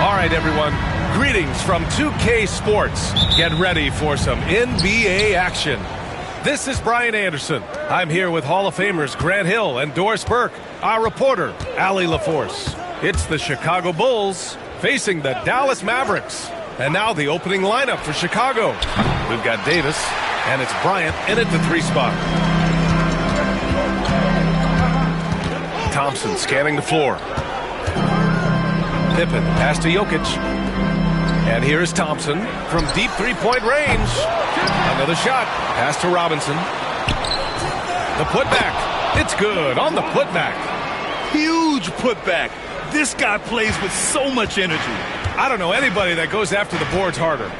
All right, everyone. Greetings from 2K Sports. Get ready for some NBA action. This is Brian Anderson. I'm here with Hall of Famers Grant Hill and Doris Burke, our reporter, Allie LaForce. It's the Chicago Bulls facing the Dallas Mavericks. And now the opening lineup for Chicago. We've got Davis, and it's Bryant in at the 3 spot. Thompson scanning the floor. Pippen pass to Jokic. And here's Thompson from deep three-point range. Another shot. Pass to Robinson. The putback. It's good on the putback. Huge putback. This guy plays with so much energy. I don't know anybody that goes after the boards harder.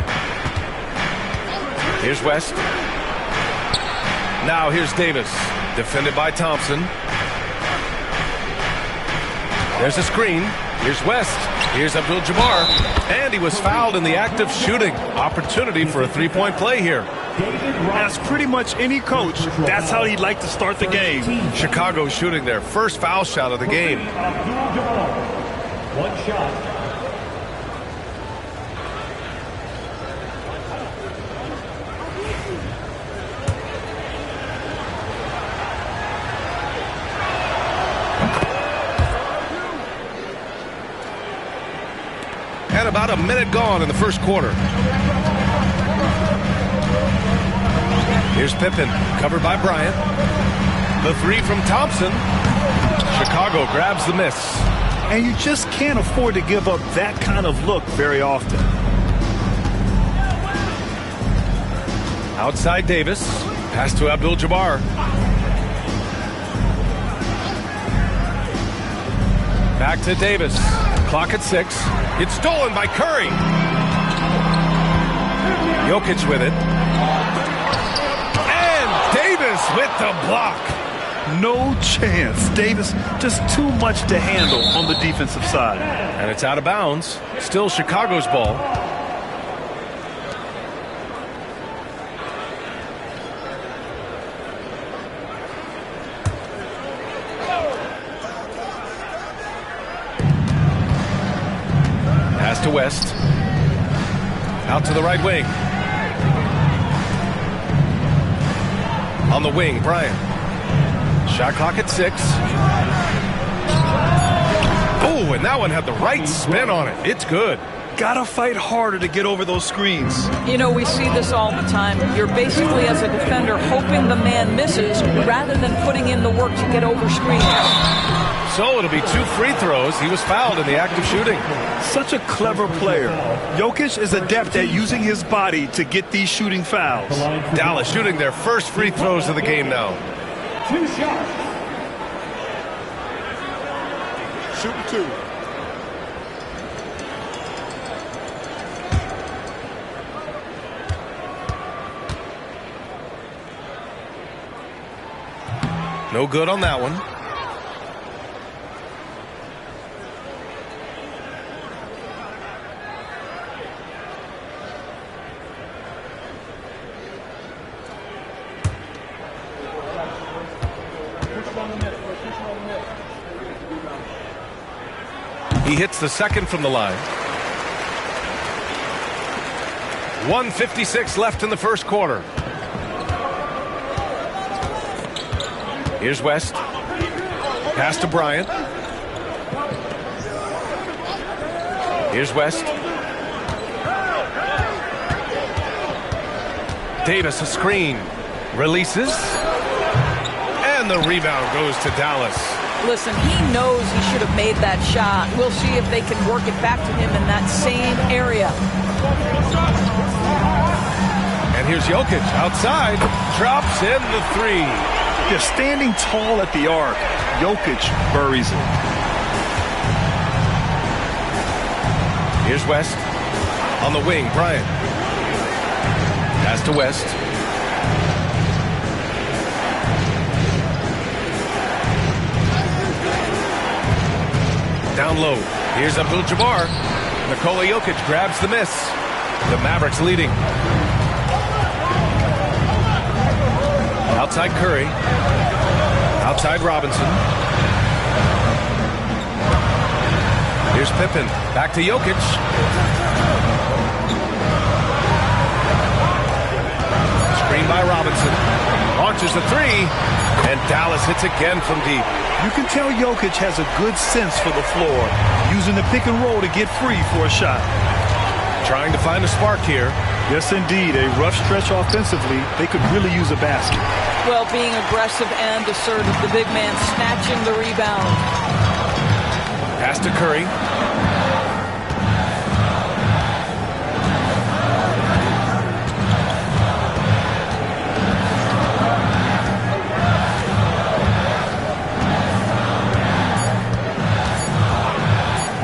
Here's West. Now here's Davis. Defended by Thompson. There's a screen. Here's West. Here's Abdul-Jabbar. And he was fouled in the act of shooting. Opportunity for a three-point play here. As pretty much any coach, that's how he'd like to start the game. Chicago shooting their first foul shot of the game. One shot. And about a minute gone in the first quarter. Here's Pippen, covered by Bryant. The three from Thompson. Chicago grabs the miss. And you just can't afford to give up that kind of look very often. Outside Davis. Pass to Abdul-Jabbar. Back to Davis. Clock at 6. It's stolen by Curry. Jokic with it. And Davis with the block. No chance. Davis just too much to handle on the defensive side. And it's out of bounds. Still Chicago's ball. Pass to West. Out to the right wing. On the wing, Bryant. Shot clock at 6. Oh, and that one had the right spin on it. It's good. Gotta fight harder to get over those screens. You know, we see this all the time. You're basically, as a defender, hoping the man misses rather than putting in the work to get over screens. So it'll be 2 free throws. He was fouled in the act of shooting. Such a clever player. Jokic is adept at using his body to get these shooting fouls. Dallas shooting their first free throws of the game now. 2 shots. Shooting 2. No good on that one. He hits the second from the line. 1:56 left in the first quarter. Here's West. Pass to Bryant. Here's West. Davis, a screen. Releases. And the rebound goes to Dallas. Listen, he knows he should have made that shot. We'll see if they can work it back to him in that same area. And here's Jokic outside. Drops in the 3. They're standing tall at the arc. Jokic buries it. Here's West. On the wing, Bryant. Pass to West. Down low. Here's Abdul-Jabbar. Nikola Jokic grabs the miss. The Mavericks leading. Outside Curry. Outside Robinson. Here's Pippen. Back to Jokic. Screen by Robinson. Launches the 3. And Dallas hits again from deep. You can tell Jokic has a good sense for the floor, using the pick and roll to get free for a shot. Trying to find a spark here. Yes, indeed. A rough stretch offensively. They could really use a basket. Well, being aggressive and assertive, the big man snatching the rebound. Pass to Curry.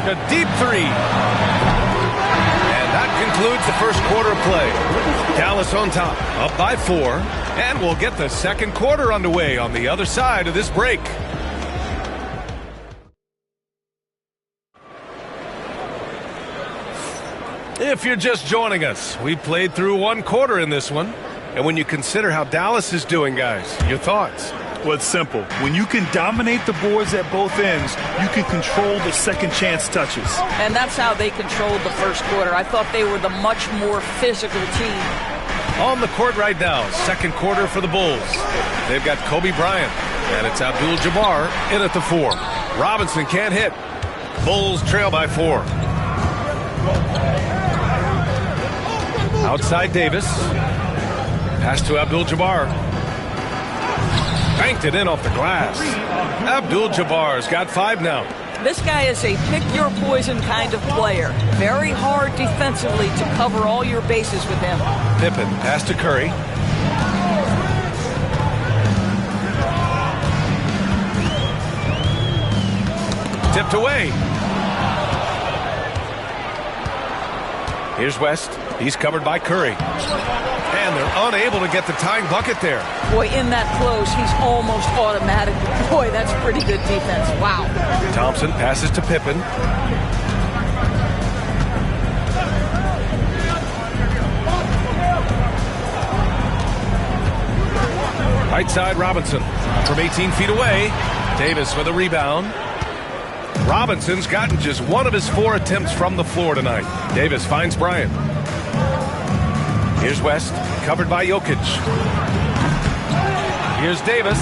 A deep 3. And that concludes the first quarter of play. Dallas on top, up by 4. And we'll get the second quarter underway on the other side of this break. If you're just joining us, we played through 1 quarter in this one. And when you consider how Dallas is doing, guys, your thoughts? Well, it's simple. When you can dominate the boards at both ends, you can control the second chance touches. And that's how they controlled the first quarter. I thought they were the much more physical team. On the court right now, second quarter for the Bulls. They've got Kobe Bryant, and it's Abdul-Jabbar in at the 4. Robinson can't hit. Bulls trail by 4. Outside Davis. Pass to Abdul-Jabbar. Banked it in off the glass. Abdul-Jabbar's got 5 now. This guy is a pick-your-poison kind of player. Very hard defensively to cover all your bases with him. Pippen, pass to Curry. Tipped away. Here's West. He's covered by Curry. And they're unable to get the tying bucket there. Boy, in that close, he's almost automatic. Boy, that's pretty good defense. Wow. Thompson passes to Pippen. Right side, Robinson. From 18 feet away. Davis with a rebound. Robinson's gotten just one of his 4 attempts from the floor tonight. Davis finds Bryant. Here's West, covered by Jokic. Here's Davis.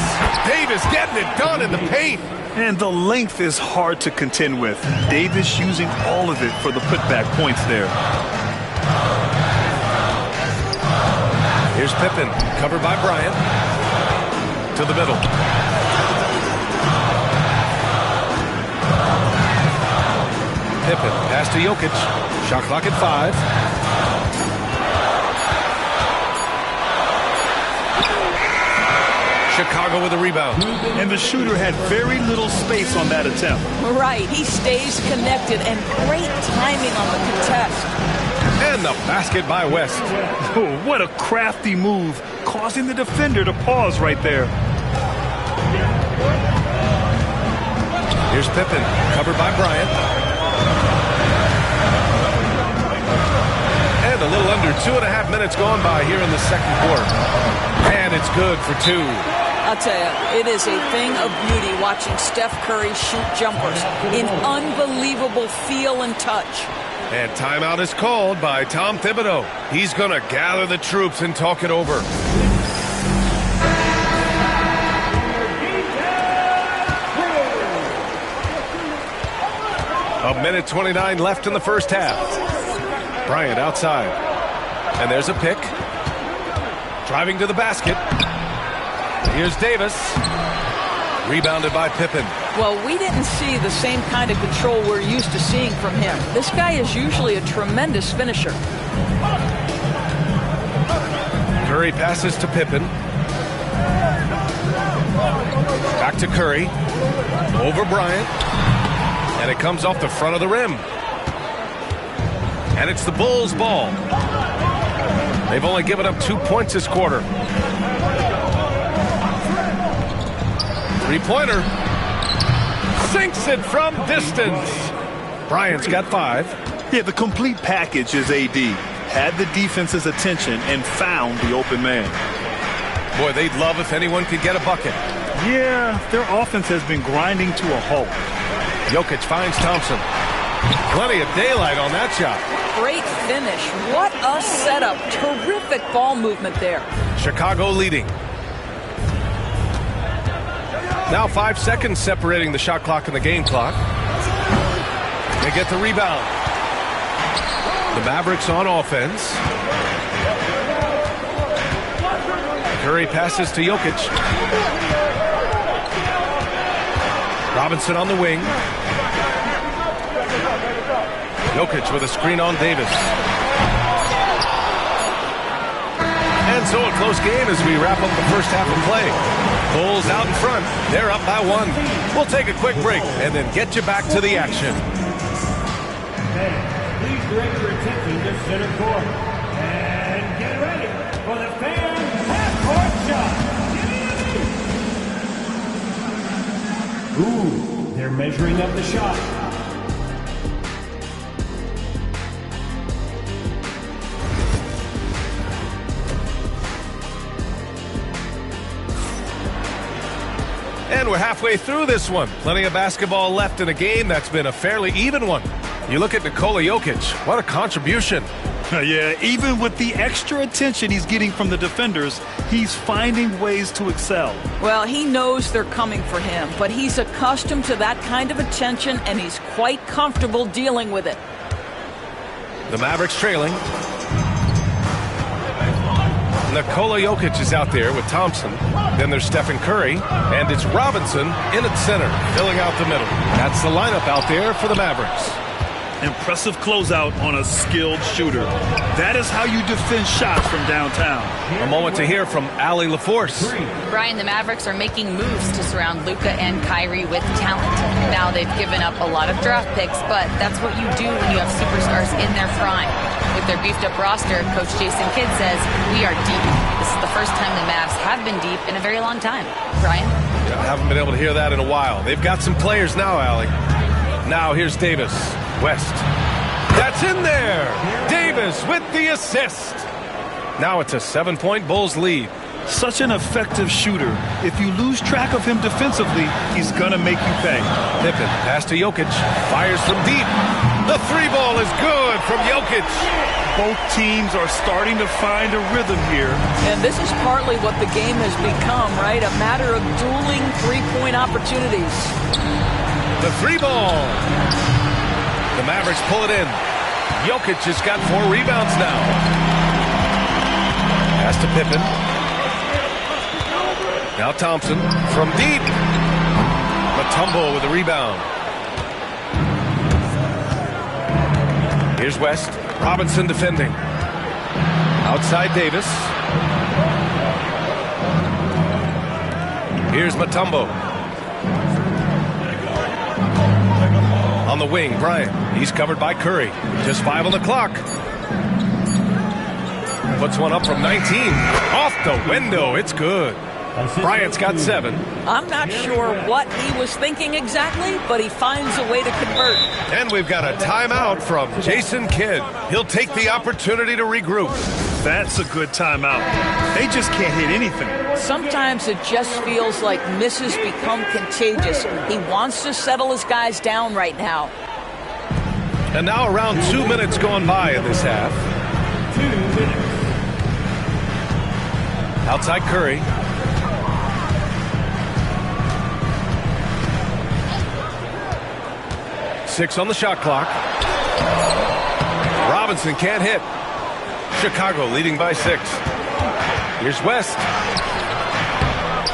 Davis getting it done in the paint. And the length is hard to contend with. Davis using all of it for the putback points there. Here's Pippen, covered by Bryant. To the middle. Pippen, pass to Jokic. Shot clock at 5. Chicago with a rebound. And the shooter had very little space on that attempt. Right, he stays connected, and great timing on the contest. And the basket by West. Oh, what a crafty move, causing the defender to pause right there. Here's Pippen, covered by Bryant. And a little under 2.5 minutes gone by here in the second quarter. And it's good for 2. I'll tell you, it is a thing of beauty watching Steph Curry shoot jumpers in unbelievable feel and touch. And timeout is called by Tom Thibodeau. He's going to gather the troops and talk it over. A minute 29 left in the first half. Bryant outside. And there's a pick. Driving to the basket. Here's Davis. Rebounded by Pippen. Well, we didn't see the same kind of control we're used to seeing from him. This guy is usually a tremendous finisher. Curry passes to Pippen. Back to Curry. Over Bryant. And it comes off the front of the rim. And it's the Bulls' ball. They've only given up 2 points this quarter. Three-pointer. Sinks it from distance. Bryant's got 5. Yeah, the complete package is AD. Had the defense's attention and found the open man. Boy, they'd love if anyone could get a bucket. Yeah, their offense has been grinding to a halt. Jokic finds Thompson. Plenty of daylight on that shot. Great finish. What a setup. Terrific ball movement there. Chicago leading. Now 5 seconds separating the shot clock and the game clock. They get the rebound. The Mavericks on offense. Curry passes to Jokic. Robinson on the wing. Jokic with a screen on Davis. And so a close game as we wrap up the first half of play. Bulls out in front. They're up by 1. We'll take a quick break and then get you back to the action. Please direct your attention to center court. And get ready for the fan half-court shot. Ooh, they're measuring up the shot. And we're halfway through this one. Plenty of basketball left in a game that's been a fairly even one. You look at Nikola Jokic. What a contribution. Yeah, even with the extra attention he's getting from the defenders, he's finding ways to excel. Well, he knows they're coming for him, but he's accustomed to that kind of attention, and he's quite comfortable dealing with it. The Mavericks trailing. Nikola Jokic is out there with Thompson. Then there's Stephen Curry, and it's Robinson in at center, filling out the middle. That's the lineup out there for the Mavericks. Impressive closeout on a skilled shooter. That is how you defend shots from downtown. A moment to hear from Allie LaForce. Brian, the Mavericks are making moves to surround Luka and Kyrie with talent. Now they've given up a lot of draft picks, but that's what you do when you have superstars in their prime. With their beefed-up roster, Coach Jason Kidd says, we are deep. This is the first time the Mavs have been deep in a very long time. Brian? Yeah, I haven't been able to hear that in a while. They've got some players now, Allie. Now here's Davis. West. That's in there. Davis with the assist. Now it's a 7-point Bulls lead. Such an effective shooter. If you lose track of him defensively, he's going to make you pay. Pippen, pass to Jokic. Fires from deep. The three ball is good from Jokic. Both teams are starting to find a rhythm here. And this is partly what the game has become, right? A matter of dueling three-point opportunities. The three ball. The Mavericks pull it in. Jokic has got 4 rebounds now. Pass to Pippen. Now Thompson from deep. Mutombo with the rebound. Here's West. Robinson defending. Outside Davis. Here's Mutombo. On the wing, Bryant. He's covered by Curry. Just 5 on the clock. Puts one up from 19. Off the window. It's good. Bryant's got 7. I'm not sure what he was thinking exactly, but he finds a way to convert. And we've got a timeout from Jason Kidd. He'll take the opportunity to regroup. That's a good timeout. They just can't hit anything. Sometimes it just feels like misses become contagious. He wants to settle his guys down right now. And now around 2 minutes gone by in this half. 2 minutes. Outside Curry. Six on the shot clock. Robinson can't hit. Chicago leading by 6. Here's West.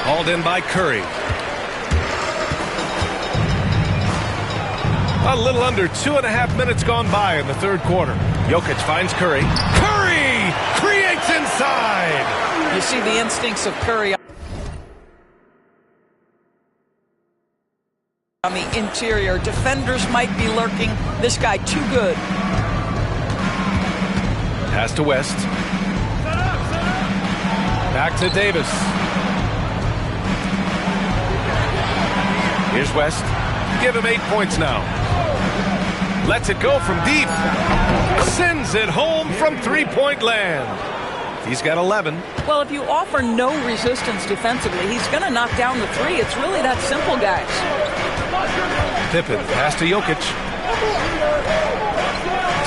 Hauled in by Curry. A little under 2.5 minutes gone by in the third quarter. Jokic finds Curry. Curry creates inside. You see the instincts of Curry on the interior. Defenders might be lurking. This guy too good. Pass to West. Back to Davis. Here's West. Give him 8 points now. Lets it go from deep. Sends it home from three-point land. He's got 11. Well, if you offer no resistance defensively, he's going to knock down the three. It's really that simple, guys. Pippen, pass to Jokic.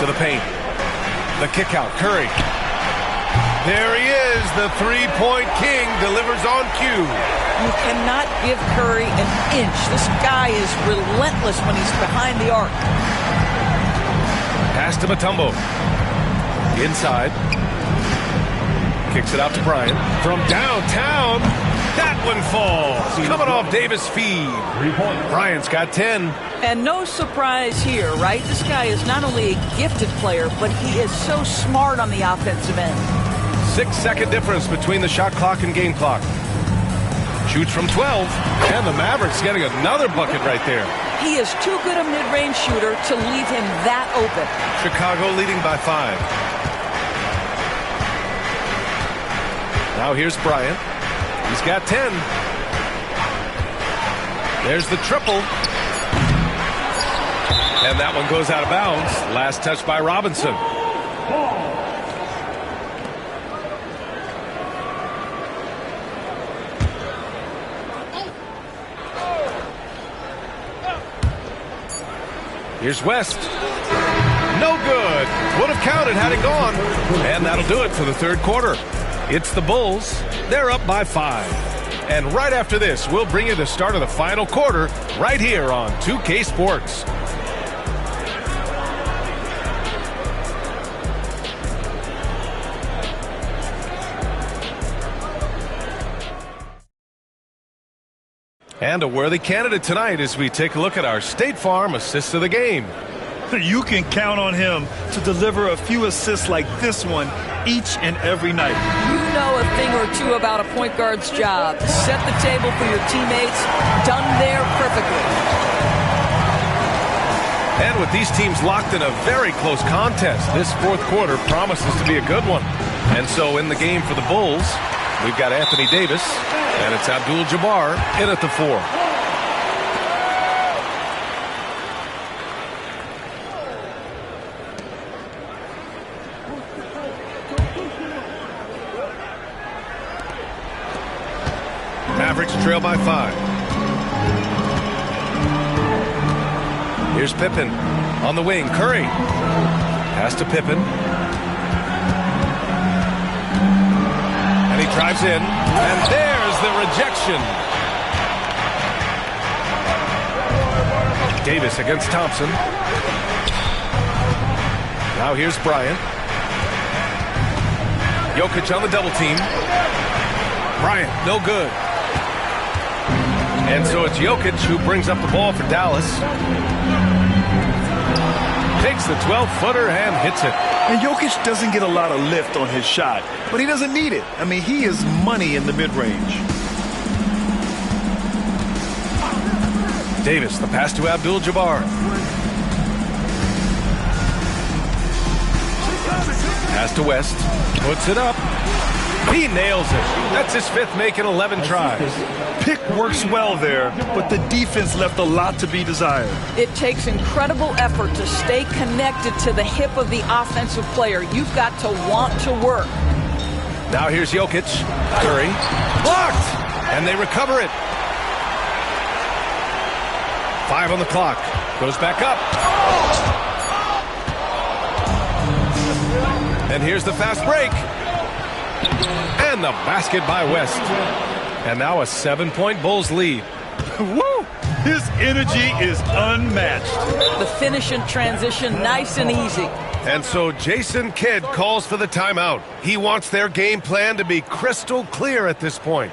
To the paint. The kick out, Curry. There he is, the three-point king, delivers on cue. You cannot give Curry an inch. This guy is relentless when he's behind the arc. Pass to Mutombo. Inside. Kicks it out to Bryant. From downtown, that one falls. Coming off Davis' feed. Bryant's got 10. And no surprise here, right? This guy is not only a gifted player, but he is so smart on the offensive end. 6-second difference between the shot clock and game clock. Shoots from 12. And the Mavericks getting another bucket right there. He is too good a mid-range shooter to leave him that open. Chicago leading by 5. Now here's Bryant. He's got 10. There's the triple. And that one goes out of bounds. Last touch by Robinson. Here's West. No good. Would have counted had it gone. And that'll do it for the third quarter. It's the Bulls. They're up by 5. And right after this, we'll bring you the start of the final quarter right here on 2K Sports. And a worthy candidate tonight as we take a look at our State Farm assist of the game. You can count on him to deliver a few assists like this one each and every night. You know a thing or two about a point guard's job. Set the table for your teammates. Done there perfectly. And with these teams locked in a very close contest, this fourth quarter promises to be a good one. And so in the game for the Bulls, we've got Anthony Davis, and it's Abdul-Jabbar in at the 4. Mavericks trail by 5. Here's Pippen on the wing. Curry pass to Pippen. And he drives in. And there's the rejection. Davis against Thompson. Now here's Bryant. Jokic on the double team. Bryant, no good. And so it's Jokic who brings up the ball for Dallas. Takes the 12-footer and hits it. And Jokic doesn't get a lot of lift on his shot, but he doesn't need it. I mean, he is money in the mid-range. Davis, the pass to Abdul-Jabbar. Pass to West. Puts it up. He nails it. That's his 5th make in 11 tries. Pick works well there, but the defense left a lot to be desired. It takes incredible effort to stay connected to the hip of the offensive player. You've got to want to work. Now here's Jokic. Curry. Blocked! And they recover it. 5 on the clock. Goes back up. And here's the fast break. And the basket by West. And now a 7-point Bulls lead. Woo! His energy is unmatched. The finish in transition, nice and easy. And so Jason Kidd calls for the timeout. He wants their game plan to be crystal clear at this point.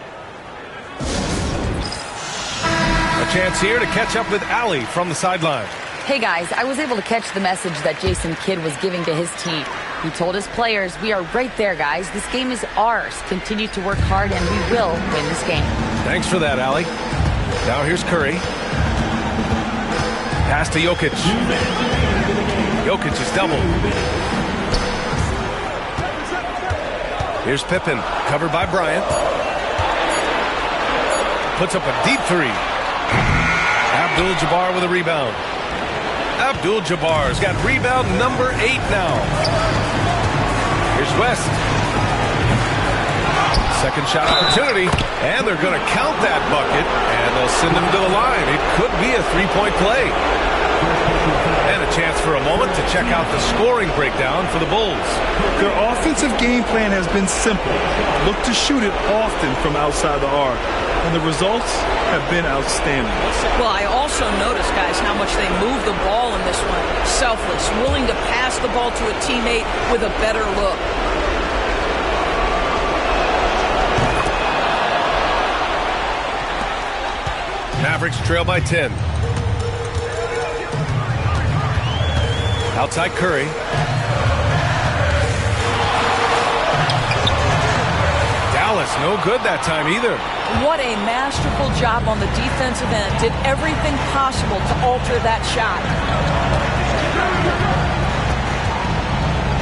A chance here to catch up with Allie from the sideline. Hey guys, I was able to catch the message that Jason Kidd was giving to his team. He told his players, we are right there, guys. This game is ours. Continue to work hard, and we will win this game. Thanks for that, Allie. Now here's Curry. Pass to Jokic. Jokic is doubled. Here's Pippen, covered by Bryant. Puts up a deep 3. Abdul-Jabbar with a rebound. Abdul-Jabbar's got rebound number 8 now. Here's West. Second shot opportunity, and they're going to count that bucket, and they'll send him to the line. It could be a 3-point play. And a chance for a moment to check out the scoring breakdown for the Bulls. Their offensive game plan has been simple. Look to shoot it often from outside the arc. And the results have been outstanding. Well, I also noticed, guys, how much they move the ball in this one. Selfless, willing to pass the ball to a teammate with a better look. Mavericks trail by 10. Outside Curry. Dallas, no good that time either. What a masterful job on the defensive end. Did everything possible to alter that shot.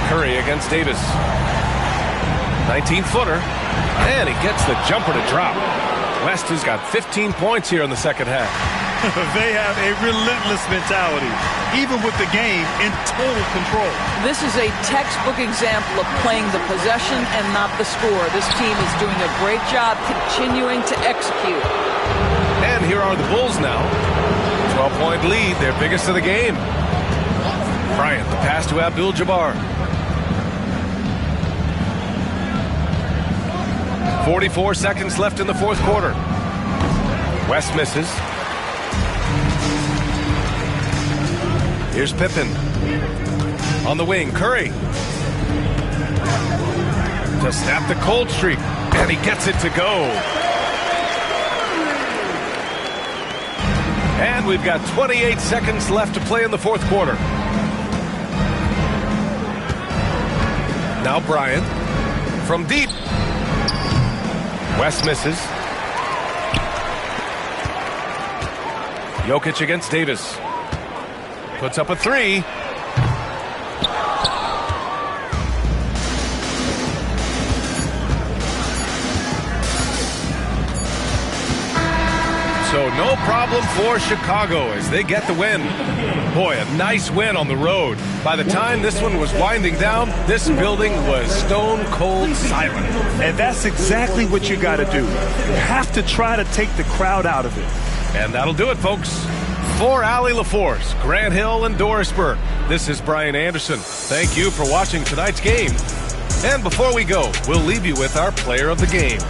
Curry against Davis. 19-footer. And he gets the jumper to drop. West has got 15 points here in the second half. They have a relentless mentality, even with the game in total control. This is a textbook example of playing the possession and not the score. This team is doing a great job continuing to execute. And here are the Bulls now. 12-point lead, their biggest of the game. Bryant, the pass to Abdul-Jabbar. 44 seconds left in the fourth quarter. West misses. Here's Pippen. On the wing, Curry. To snap the cold streak. And he gets it to go. And we've got 28 seconds left to play in the fourth quarter. Now Bryant. From deep. West misses. Jokic against Davis. Puts up a three. So no problem for Chicago as they get the win. Boy, a nice win on the road. By the time this one was winding down, this building was stone cold silent. And that's exactly what you got to do. You have to try to take the crowd out of it. And that'll do it, folks. For Allie LaForce, Grant Hill, and Doris Burke, this is Brian Anderson. Thank you for watching tonight's game. And before we go, we'll leave you with our player of the game.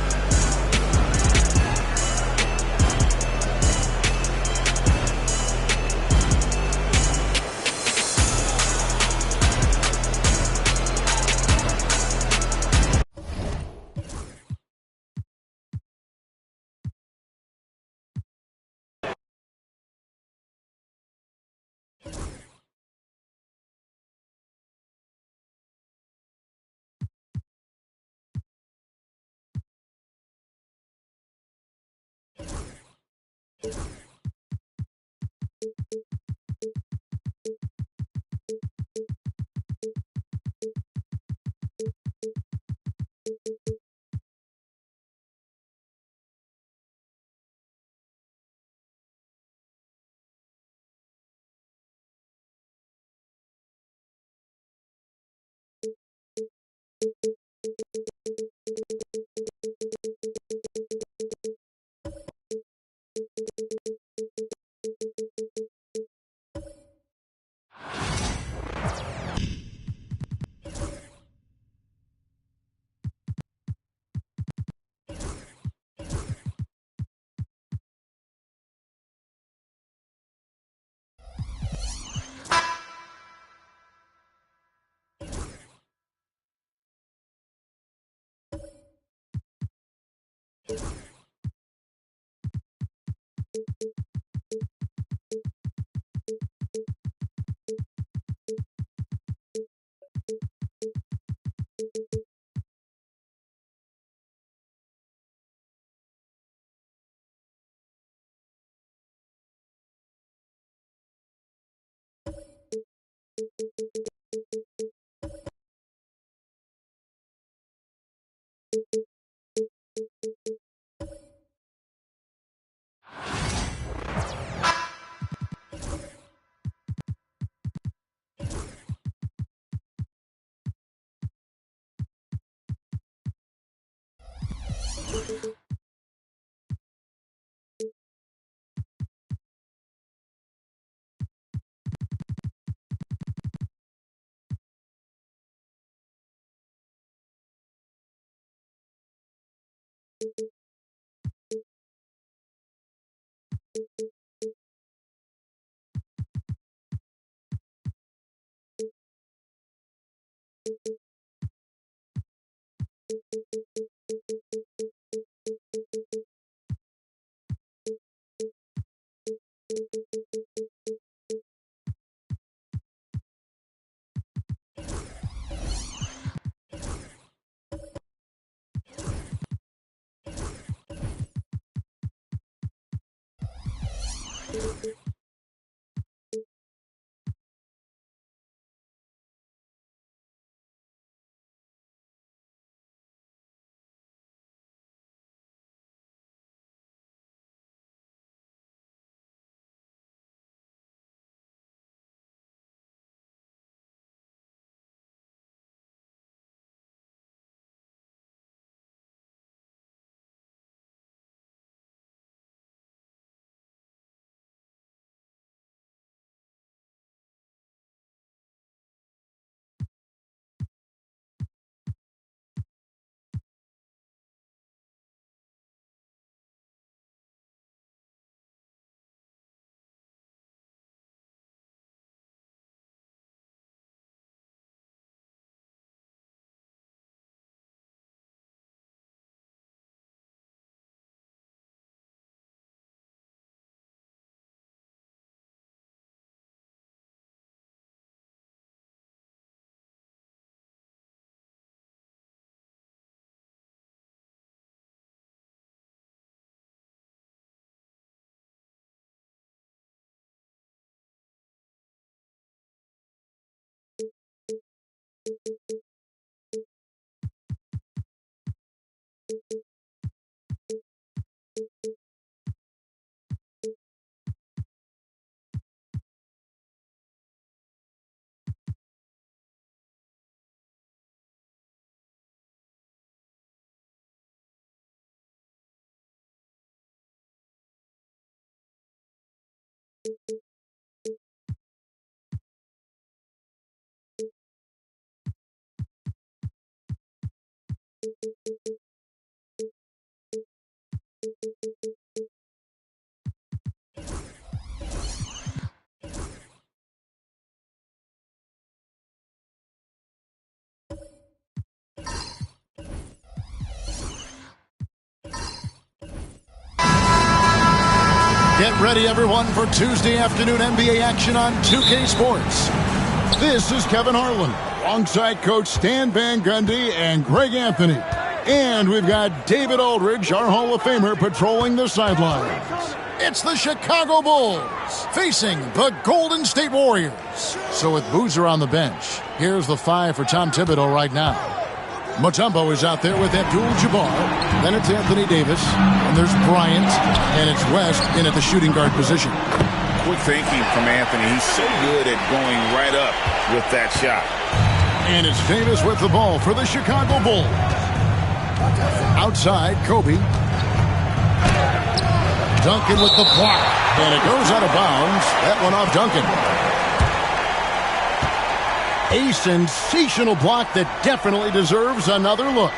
Get ready, everyone, for Tuesday afternoon NBA action on 2K Sports. This is Kevin Harlan, alongside Coach Stan Van Gundy and Greg Anthony. And we've got David Aldridge, our Hall of Famer, patrolling the sidelines. It's the Chicago Bulls facing the Golden State Warriors. So with Boozer on the bench, here's the 5 for Tom Thibodeau right now. Mutombo is out there with Abdul-Jabbar. Then it's Anthony Davis. And there's Bryant. And it's West in at the shooting guard position. Quick thinking from Anthony. He's so good at going right up with that shot. And it's Davis with the ball for the Chicago Bulls. Outside, Kobe. Duncan with the block. And it goes out of bounds. That one off Duncan. A sensational block that definitely deserves another look.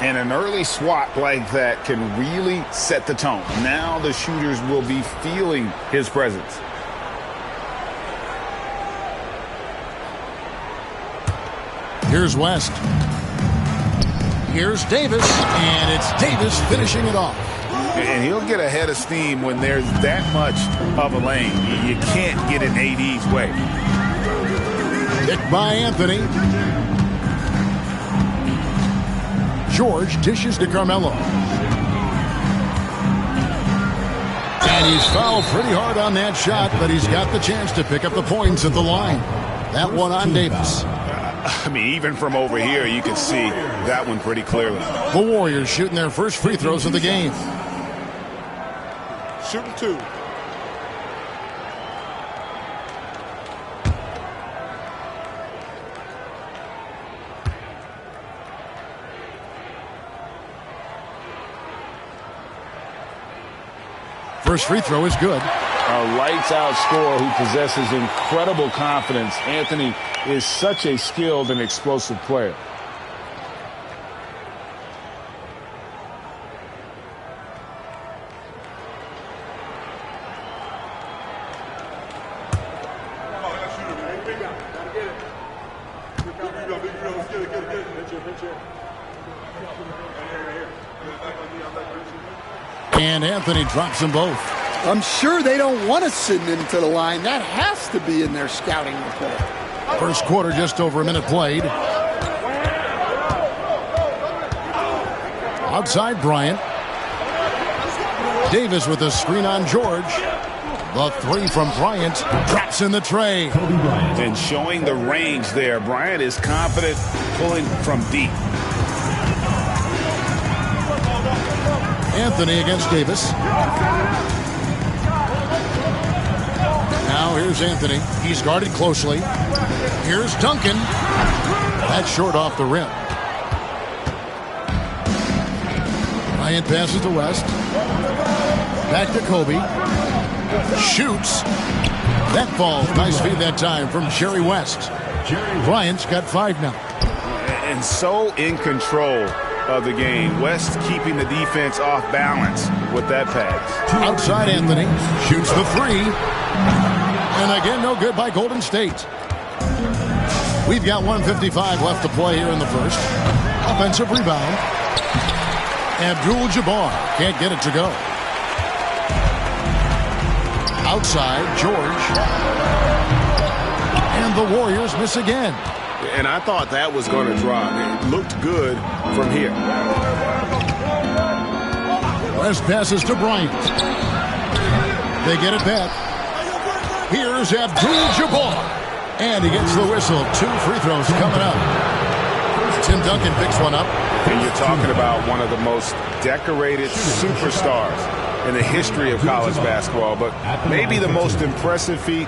And an early swat like that can really set the tone. Now the shooters will be feeling his presence. Here's West. Here's Davis. And it's Davis finishing it off. And he'll get a head of steam when there's that much of a lane. You can't get in AD's way. Picked by Anthony. George dishes to Carmelo. And he's fouled pretty hard on that shot, but he's got the chance to pick up the points at the line. That one on Davis. I mean, even from over here, you can see that one pretty clearly. The Warriors shooting their first free throws of the game. Shooting 2. First free throw is good. A lights-out scorer who possesses incredible confidence. Anthony is such a skilled and explosive player. And Anthony drops them both. I'm sure they don't want to send him to the line. That has to be in their scouting report. First quarter, just over a minute played. Outside Bryant. Davis with a screen on George. The 3 from Bryant drops in the tray. And showing the range there. Bryant is confident pulling from deep. Anthony against Davis. Now here's Anthony. He's guarded closely. Here's Duncan. That's short off the rim. Bryant passes to West. Back to Kobe. Shoots. That falls. Nice feed that time from Jerry West. Bryant's got 5 now. And so in control of the game. West keeping the defense off balance with that pass. Outside Anthony. Shoots the 3. And again, no good by Golden State. We've got 1:55 left to play here in the first. Offensive rebound. Abdul-Jabbar can't get it to go. Outside, George. And the Warriors miss again. And I thought that was going to drop. It looked good from here. West passes to Bryant. They get it back. Here's Abdul-Jabbar. And he gets the whistle. 2 free throws coming up. Tim Duncan picks one up. And you're talking about one of the most decorated superstars in the history of college basketball, but maybe the most impressive feat.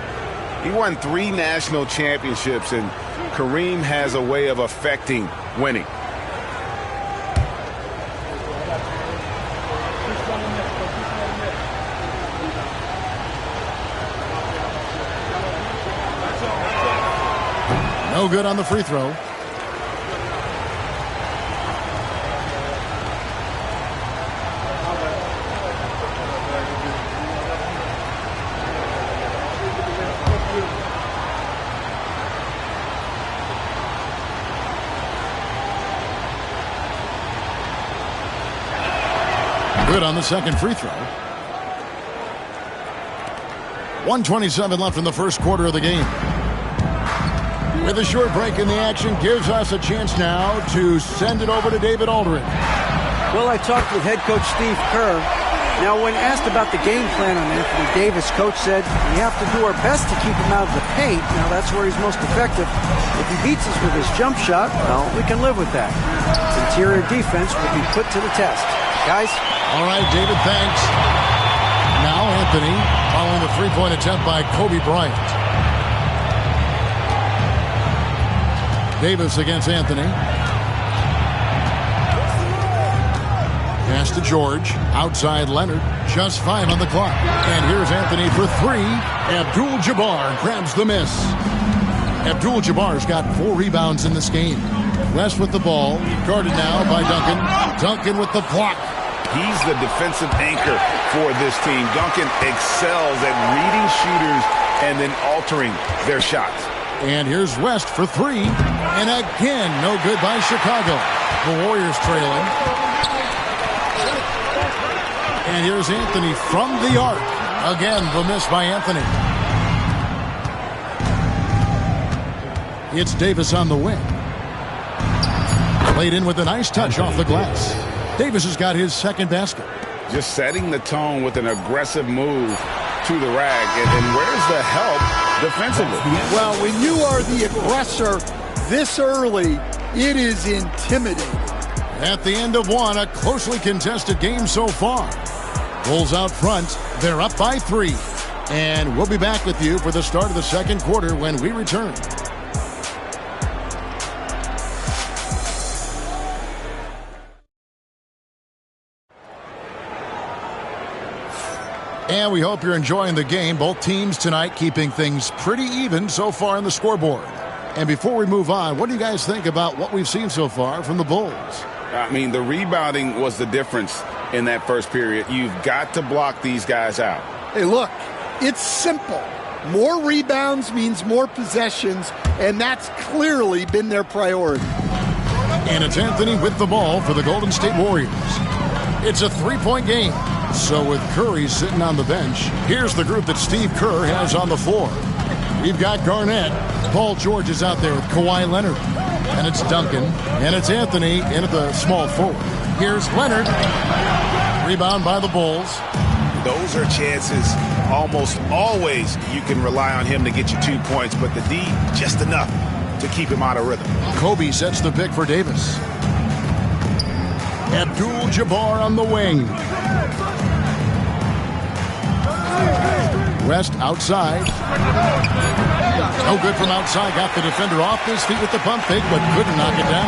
He won 3 national championships, and Kareem has a way of affecting winning. No good on the free throw. Good on the second free throw. 1:27 left in the first quarter of the game. With a short break in the action, gives us a chance now to send it over to David Aldridge. Well, I talked with head coach Steve Kerr. Now, when asked about the game plan on Anthony Davis, coach said, we have to do our best to keep him out of the paint. Now, that's where he's most effective. If he beats us with his jump shot, well, we can live with that. Interior defense will be put to the test. Guys? All right, David, thanks. Now Anthony following the three-point attempt by Kobe Bryant. Davis against Anthony. Pass to George. Outside Leonard. Just 5 on the clock. And here's Anthony for 3. Abdul-Jabbar grabs the miss. Abdul-Jabbar's got 4 rebounds in this game. West with the ball. Guarded now by Duncan. Duncan with the block. He's the defensive anchor for this team. Duncan excels at reading shooters and then altering their shots. And here's West for 3. And again, no good by Chicago. The Warriors trailing. And here's Anthony from the arc. Again, the miss by Anthony. It's Davis on the wing. Played in with a nice touch off the glass. Davis has got his second basket. Just setting the tone with an aggressive move to the rack. And where's the help defensively? Well, when you are the aggressor this early, it is intimidating. At the end of one, a closely contested game so far. Bulls out front. They're up by 3. And we'll be back with you for the start of the second quarter when we return. And we hope you're enjoying the game. Both teams tonight keeping things pretty even so far on the scoreboard. And before we move on, what do you guys think about what we've seen so far from the Bulls? I mean, the rebounding was the difference in that first period. You've got to block these guys out. Hey, look, it's simple. More rebounds means more possessions, and that's clearly been their priority. And it's Anthony with the ball for the Golden State Warriors. It's a 3-point game. So with Curry sitting on the bench, here's the group that Steve Kerr has on the floor. We've got Garnett. Paul George is out there with Kawhi Leonard. And it's Duncan. And it's Anthony in at the small forward. Here's Leonard. Rebound by the Bulls. Those are chances almost always you can rely on him to get you 2 points, but the D just enough to keep him out of rhythm. Kobe sets the pick for Davis. Abdul-Jabbar on the wing. West outside. No good from outside. Got the defender off his feet with the pump fake, but couldn't knock it down.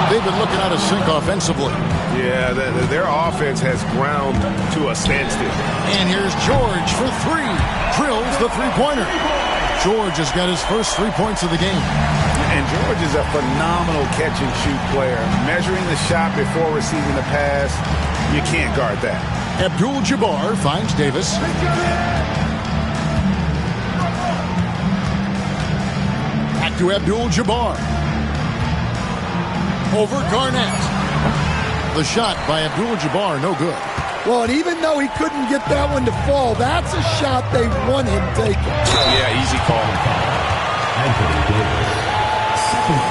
They've been looking out of sync offensively. Yeah, their offense has ground to a standstill. And here's George for 3. Drills the three-pointer. George has got his first 3 points of the game. And George is a phenomenal catch-and-shoot player. Measuring the shot before receiving the pass, you can't guard that. Abdul-Jabbar finds Davis. Back to Abdul-Jabbar. Over Garnett. The shot by Abdul-Jabbar, no good. Well, and even though he couldn't get that one to fall, that's a shot they want him taking. Yeah, easy call.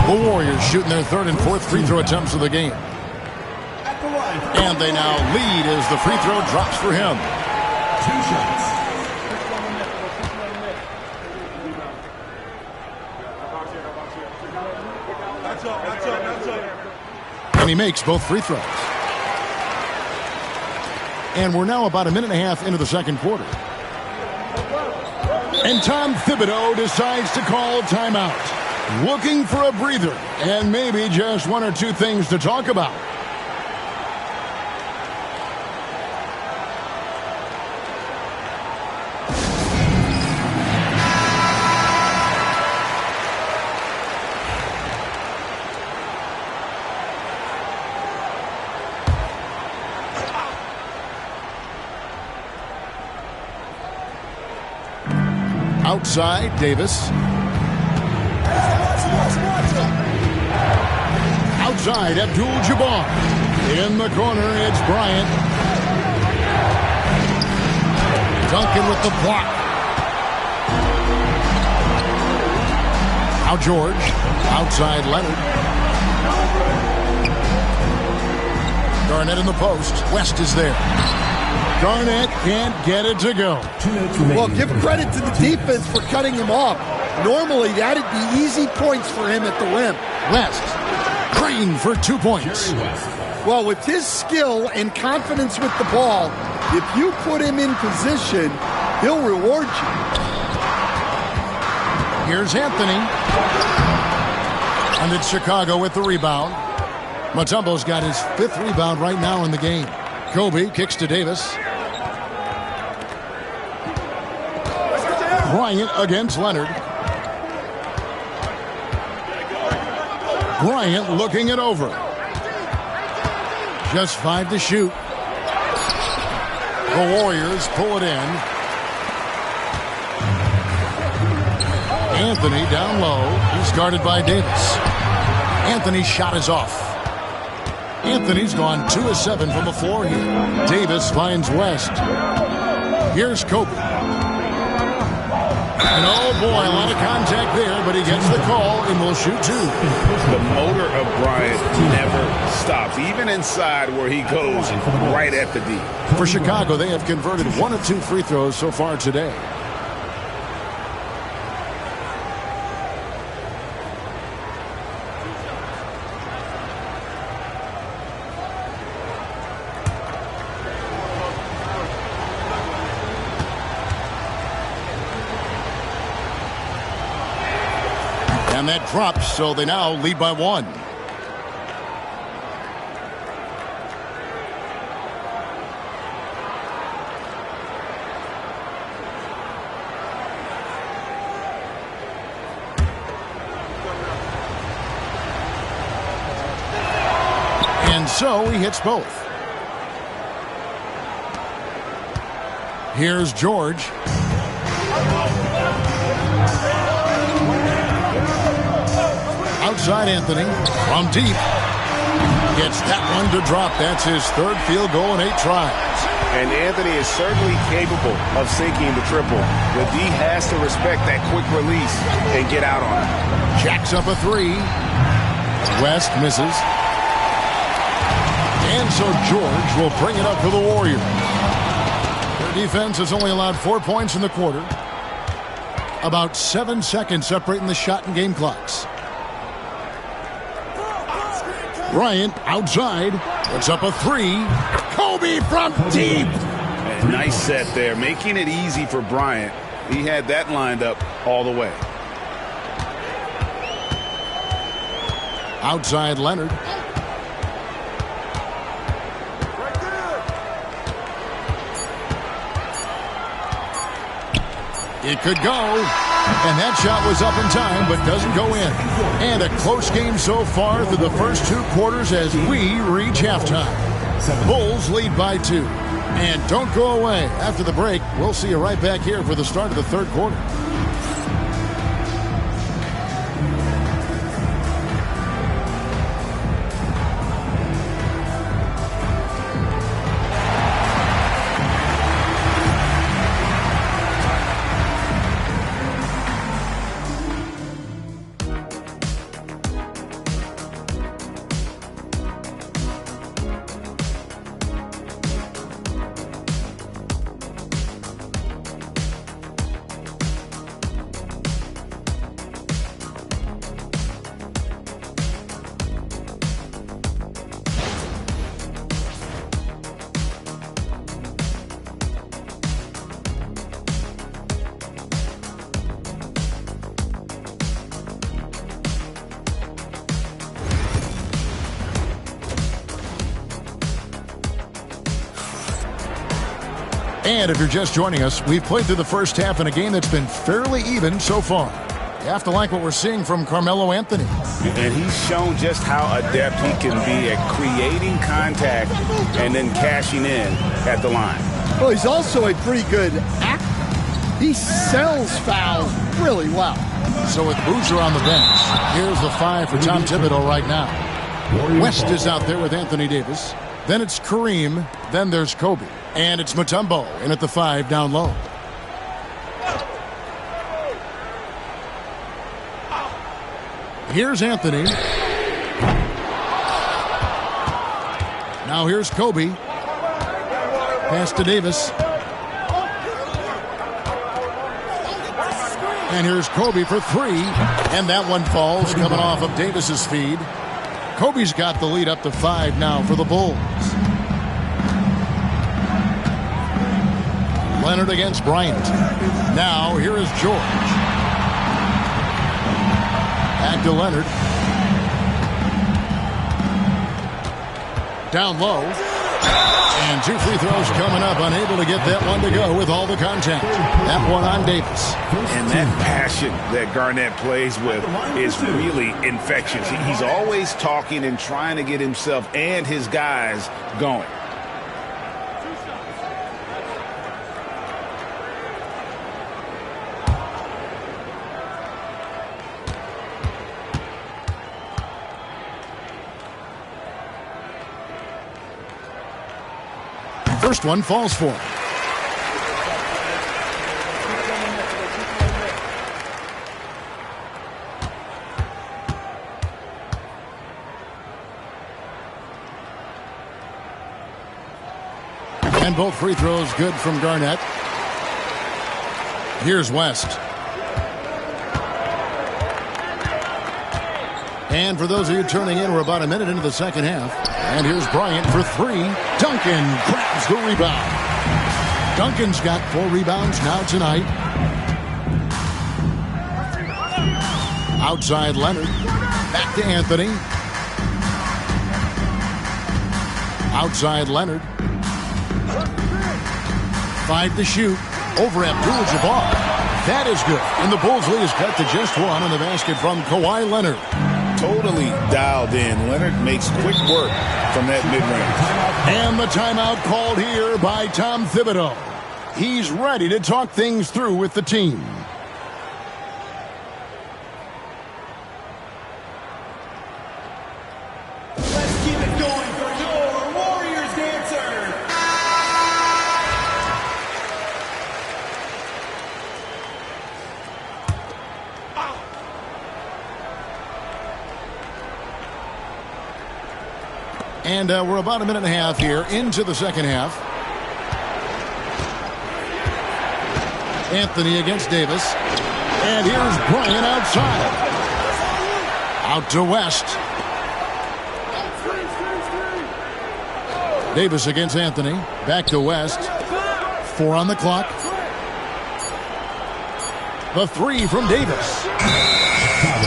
The Warriors shooting their third and fourth free throw attempts of the game. And they now lead as the free throw drops for him. 2 shots. And he makes both free throws. And we're now about a minute and a half into the second quarter. And Tom Thibodeau decides to call timeout. Looking for a breather and maybe just one or two things to talk about. Outside, Davis. Outside, Abdul-Jabbar. In the corner, it's Bryant. Duncan with the block. Now George. Outside, Leonard. Garnett in the post. West is there. Garnett can't get it to go. Well, give credit to the defense for cutting him off. Normally, that'd be easy points for him at the rim. West, Crane for 2 points. Well, with his skill and confidence with the ball, if you put him in position, he'll reward you. Here's Anthony. And it's Chicago with the rebound. Mutombo's got his 5th rebound right now in the game. Kobe kicks to Davis. Bryant against Leonard. Bryant looking it over. Just 5 to shoot. The Warriors pull it in. Anthony down low. He's guarded by Davis. Anthony's shot is off. Anthony's gone 2 of 7 from the floor here. Davis finds West. Here's Kobe. And oh boy, a lot of contact there, but he gets the call and will shoot 2. The motor of Bryant never stops, even inside where he goes right at the D. For Chicago, they have converted 1 of 2 free throws so far today. And that drops, so they now lead by 1. And so he hits both. Here's George. Outside Anthony from deep. Gets that one to drop. That's his 3rd field goal in 8 tries. And Anthony is certainly capable of sinking the triple. The D has to respect that quick release and get out on it. Jacks up a 3. West misses. And so George will bring it up for the Warriors. Their defense has only allowed 4 points in the quarter. About 7 seconds separating the shot and game clocks. Bryant outside. Puts up a 3. Kobe from deep. And nice set there, making it easy for Bryant. He had that lined up all the way. Outside Leonard. It could go. And that shot was up in time, but doesn't go in. And a close game so far through the first 2 quarters as we reach halftime. Bulls lead by 2. And don't go away. After the break, we'll see you right back here for the start of the 3rd quarter. And if you're just joining us, we've played through the first half in a game that's been fairly even so far. You have to like what we're seeing from Carmelo Anthony. And he's shown just how adept he can be at creating contact and then cashing in at the line. Well, he's also a pretty good actor. He sells fouls really well. So with Boozer on the bench, here's the 5 for Tom Thibodeau right now. West is out there with Anthony Davis. Then it's Kareem. Then there's Kobe. And it's Mutombo in at the 5 down low. Here's Anthony. Now here's Kobe. Pass to Davis. And here's Kobe for 3. And that one falls coming off of Davis's feed. Kobe's got the lead up to 5 now for the Bulls. Leonard against Bryant. Now here is George. Back to Leonard. Down low. And 2 free throws coming up. Unable to get that one to go with all the contact. That one on Davis. And that passion that Garnett plays with is really infectious. He's always talking and trying to get himself and his guys going. First one falls for him. And both free throws good from Garnett. Here's West. And for those of you turning in, we're about a minute into the second half. And here's Bryant for 3. Duncan grabs the rebound. Duncan's got 4 rebounds now tonight. Outside Leonard. Back to Anthony. Outside Leonard. 5 to shoot. Over Abdul-Jabbar. That is good. And the Bulls lead is cut to just 1 on the basket from Kawhi Leonard. Totally dialed in. Leonard makes quick work from that mid-range. And the timeout called here by Tom Thibodeau. He's ready to talk things through with the team. Let's keep it going for your Warriors dancer. And we're about a minute and a half here into the second half. Anthony against Davis. And here's Bryant outside. Out to West. Davis against Anthony. Back to West. 4 on the clock. The 3 from Davis. Foul.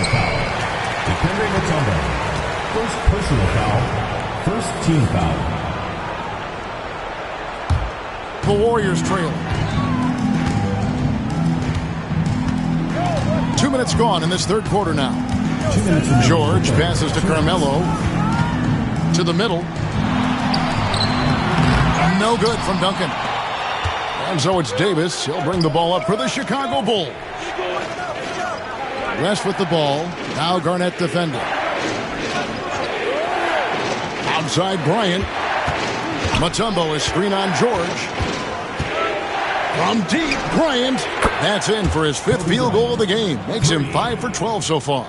Defender Mutombo. First personal foul. First team foul. The Warriors trail. 2 minutes gone in this third quarter now. George passes to Carmelo. To the middle. No good from Duncan. And so it's Davis. He'll bring the ball up for the Chicago Bulls. West with the ball. Now Garnett defending. Outside Bryant. Mutombo is screen on George. From deep, Bryant. That's in for his 5th field goal of the game. Makes him 5 for 12 so far.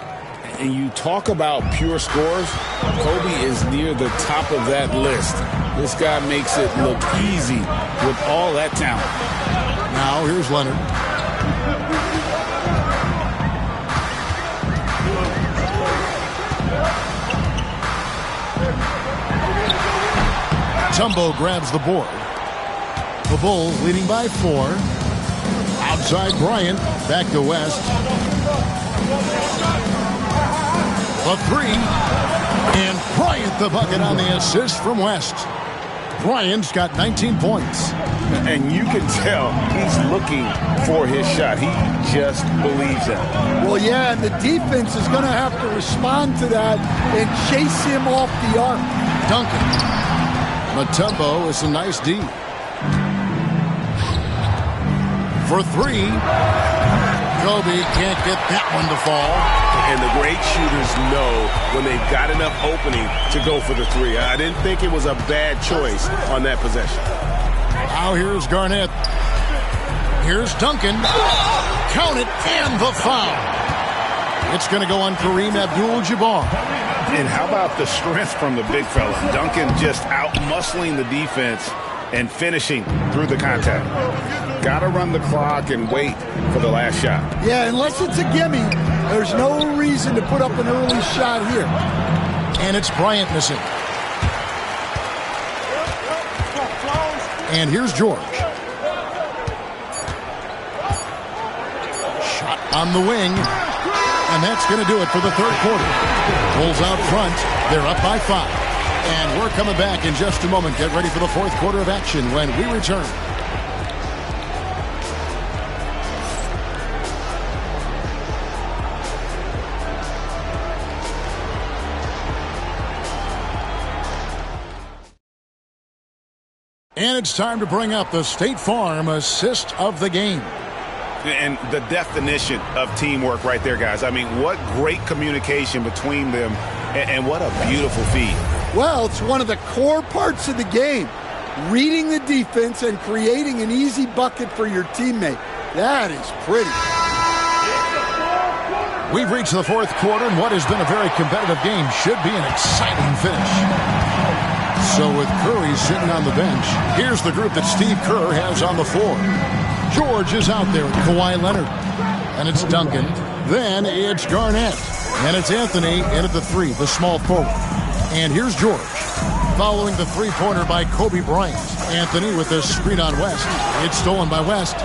And you talk about pure scores, Kobe is near the top of that list. This guy makes it look easy with all that talent. Now here's Leonard. Mutombo grabs the board. The Bulls leading by 4. Outside Bryant. Back to West. The 3. And Bryant the bucket on the assist from West. Bryant's got 19 points. And you can tell he's looking for his shot. He just believes it. Well, yeah, and the defense is going to have to respond to that and chase him off the arc. Duncan. Mutombo is a nice D. For three. Kobe can't get that one to fall. And the great shooters know when they've got enough opening to go for the three. I didn't think it was a bad choice on that possession. Now here's Garnett. Here's Duncan. Count it, and the foul. It's going to go on Kareem Abdul-Jabbar. And how about the strength from the big fella? Duncan just out-muscling the defense and finishing through the contact. Got to run the clock and wait for the last shot. Yeah, unless it's a gimme, there's no reason to put up an early shot here. And it's Bryant missing. And here's George. Shot on the wing. And that's going to do it for the third quarter. Bulls out front. They're up by 5. And we're coming back in just a moment. Get ready for the fourth quarter of action when we return. And it's time to bring up the State Farm assist of the game. And the definition of teamwork right there, guys. I mean, what great communication between them, and what a beautiful feed. Well, it's one of the core parts of the game. Reading the defense and creating an easy bucket for your teammate. That is pretty. We've reached the fourth quarter, and what has been a very competitive game should be an exciting finish. So with Curry sitting on the bench, here's the group that Steve Kerr has on the floor. George is out there with Kawhi Leonard. And it's Duncan. Then it's Garnett. And it's Anthony in at the 3, the small forward. And here's George. Following the three-pointer by Kobe Bryant. Anthony with the screen on West. It's stolen by West.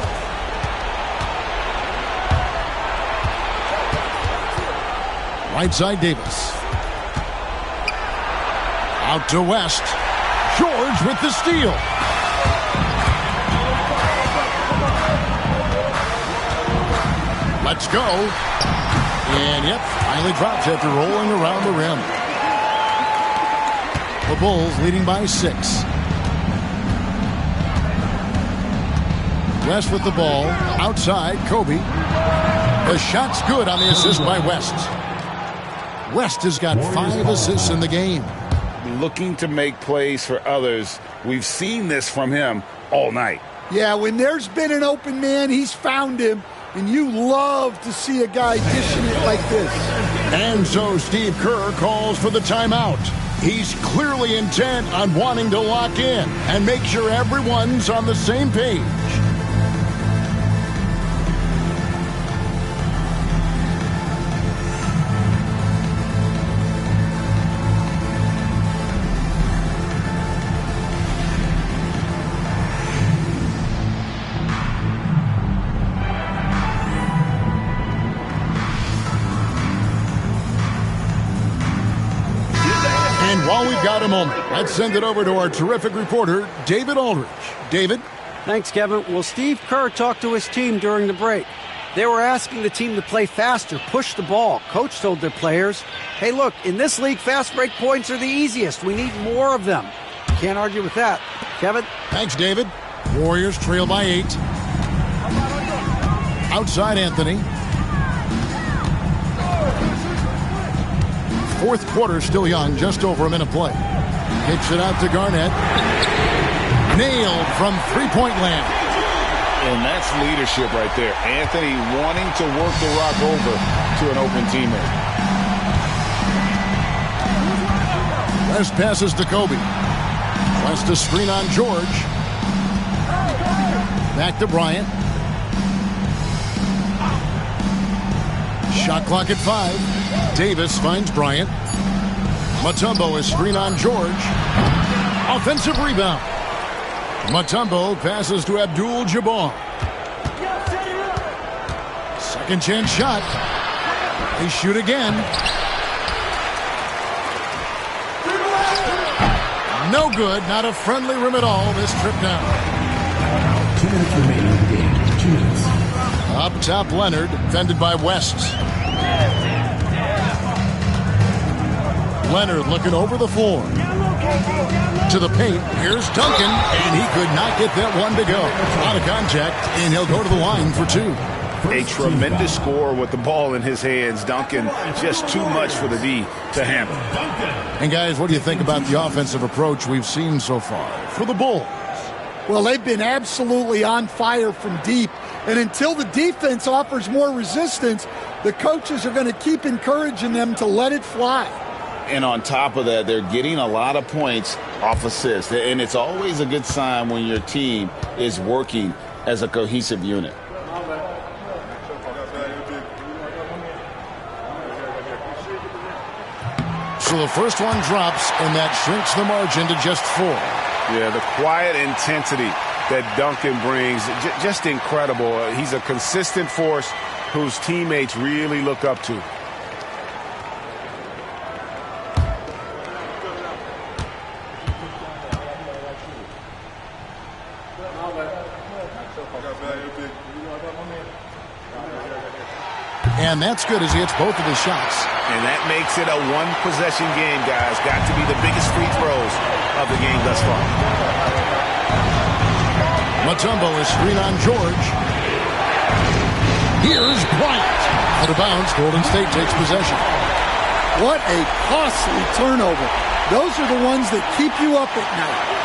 Right side Davis. Out to West. George with the steal. Let's go. And yep, finally drops after rolling around the rim. The Bulls leading by 6. West with the ball. Outside, Kobe. The shot's good on the assist by West. West has got 5 assists in the game. Looking to make plays for others. We've seen this from him all night. Yeah, when there's been an open man, he's found him. And you love to see a guy dishing it like this. And so Steve Kerr calls for the timeout. He's clearly intent on wanting to lock in and make sure everyone's on the same page. While we've got a moment, let's send it over to our terrific reporter, David Aldridge. David? Thanks, Kevin. Well, Steve Kerr talked to his team during the break. They were asking the team to play faster, push the ball. Coach told their players, hey, look, in this league, fast break points are the easiest. We need more of them. Can't argue with that. Kevin? Thanks, David. Warriors trail by 8. Outside Anthony. Fourth quarter still young, just over a minute play. Kicks it out to Garnett. Nailed from three-point land. And that's leadership right there. Anthony wanting to work the rock over to an open teammate. West passes to Kobe. West a screen on George. Back to Bryant. Shot clock at 5. Davis finds Bryant. Mutombo is screen on George. Offensive rebound. Mutombo passes to Abdul-Jabbar. Second chance shot. They shoot again. No good. Not a friendly rim at all this trip down. 2 minutes remaining in the game. 2 minutes. Up top, Leonard, defended by West. Leonard looking over the floor. To the paint. Here's Duncan, and he could not get that one to go. Out of contact, and he'll go to the line for 2. A tremendous score with the ball in his hands. Duncan, just too much for the D to handle. And guys, what do you think about the offensive approach we've seen so far for the Bulls? Well, they've been absolutely on fire from deep. And until the defense offers more resistance, the coaches are going to keep encouraging them to let it fly. And on top of that, they're getting a lot of points off assists. And it's always a good sign when your team is working as a cohesive unit. So the first one drops, and that shrinks the margin to just 4. Yeah, the quiet intensity that Duncan brings, just incredible. He's a consistent force whose teammates really look up to. And that's good as he hits both of his shots. And that makes it a one-possession game, guys. Got to be the biggest free throws of the game thus far. Mutombo is screen on George. Here's Bryant. Out of bounds, Golden State takes possession. What a costly turnover. Those are the ones that keep you up at night.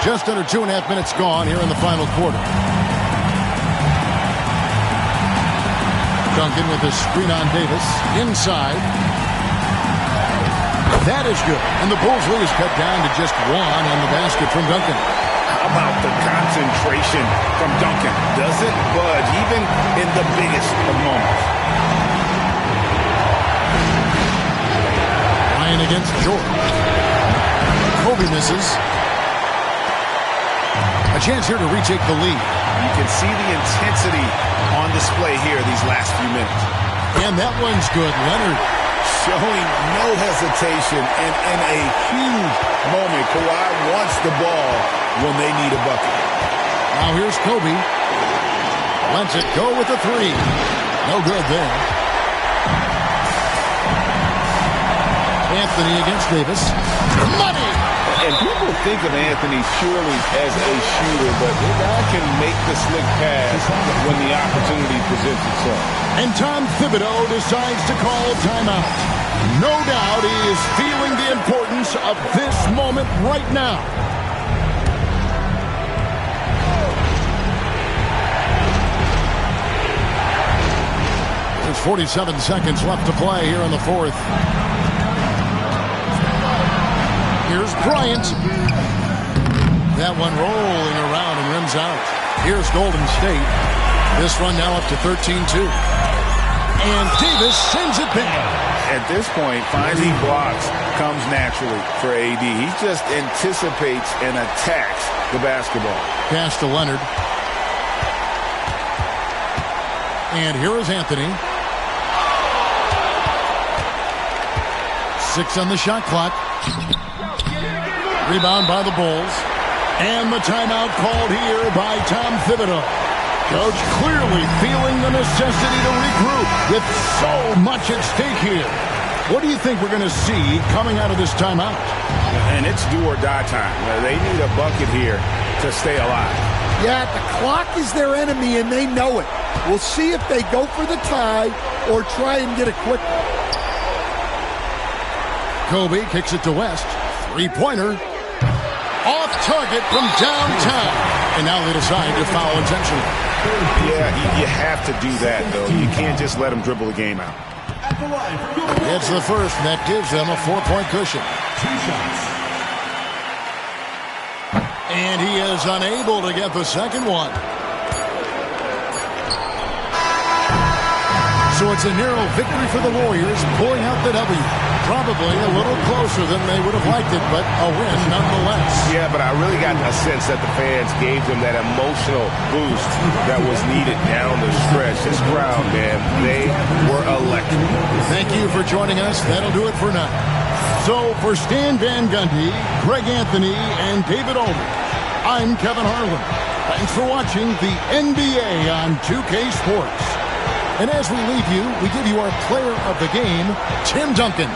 Just under 2.5 minutes gone here in the final quarter. Duncan with his screen on Davis. Inside. That is good. And the Bulls lead is cut down to just 1 on the basket from Duncan. How about the concentration from Duncan? Doesn't budge, even in the biggest of moments. Ryan against George. Kobe misses. A chance here to retake the lead. You can see the intensity on display here these last few minutes. And that one's good. Leonard showing no hesitation, and in a huge moment, Kawhi wants the ball when they need a bucket. Now here's Kobe. Lets it go with the 3. No good there. Anthony against Davis. Money! And people think of Anthony purely as a shooter, but the guy can make the slick pass when the opportunity presents itself. And Tom Thibodeau decides to call timeout. No doubt he is feeling the importance of this moment right now. There's 47 seconds left to play here in the 4th. Here's Bryant. That one rolling around and rims out. Here's Golden State. This one now up to 13-2. And Davis sends it back. At this point, finding blocks comes naturally for AD. He just anticipates and attacks the basketball. Pass to Leonard. And here is Anthony. 6 on the shot clock. Rebound by the Bulls. And the timeout called here by Tom Thibodeau. Coach clearly feeling the necessity to regroup with so much at stake here. What do you think we're going to see coming out of this timeout? And it's do or die time. They need a bucket here to stay alive. Yeah, the clock is their enemy and they know it. We'll see if they go for the tie or try and get it quick. Kobe kicks it to West. 3-pointer. Off target from downtown. And now they decide to foul intentionally. Yeah, you have to do that, though. You can't just let them dribble the game out. It's the first, and that gives them a 4-point cushion. 2 shots. And he is unable to get the second one. So it's a narrow victory for the Warriors, pulling out the W. Probably a little closer than they would have liked it, but a win nonetheless. Yeah, but I I really got a sense that the fans gave them that emotional boost that was needed down the stretch. This crowd, man, they were electric. Thank you for joining us. That'll do it for now. So for Stan Van Gundy, Greg Anthony, and David Aldridge, I'm Kevin Harlan. Thanks for watching the NBA on 2K Sports. And as we leave you, we give you our player of the game, Tim Duncan.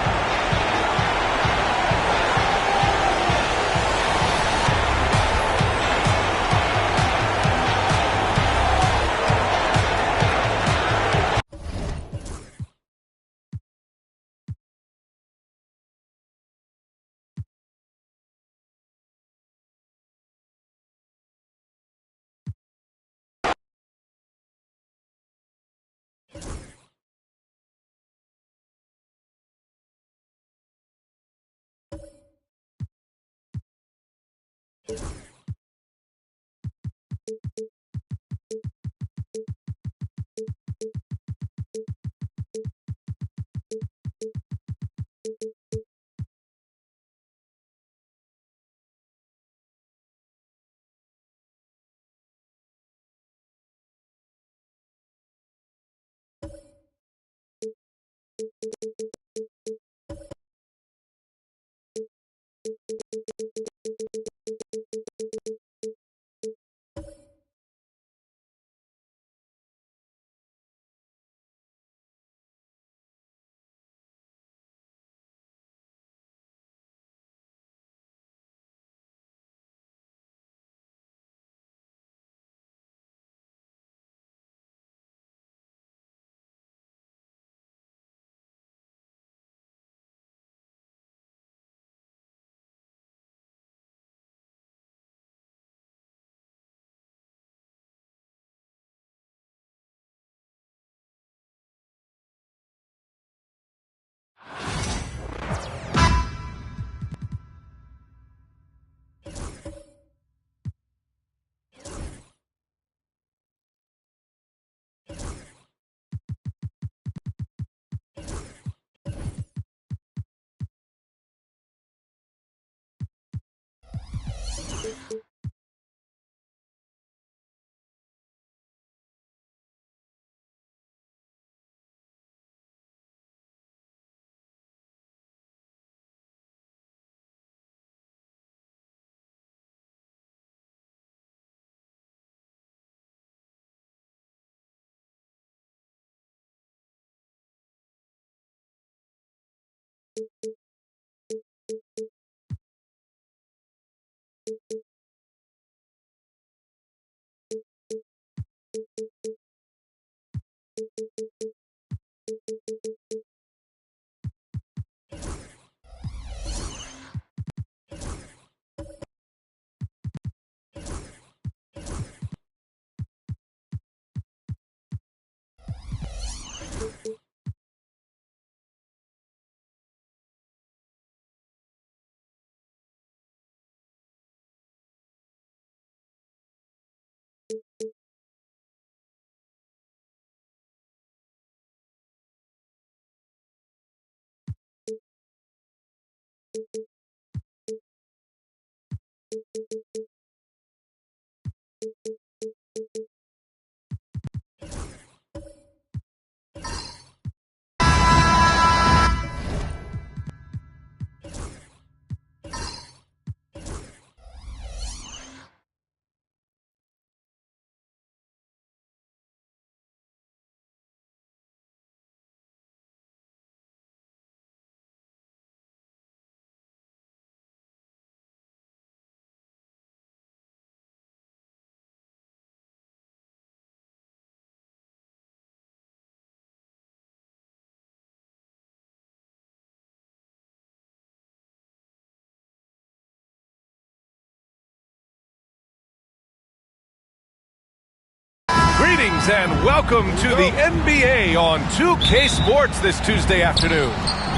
Greetings and welcome to the NBA on 2K Sports this Tuesday afternoon.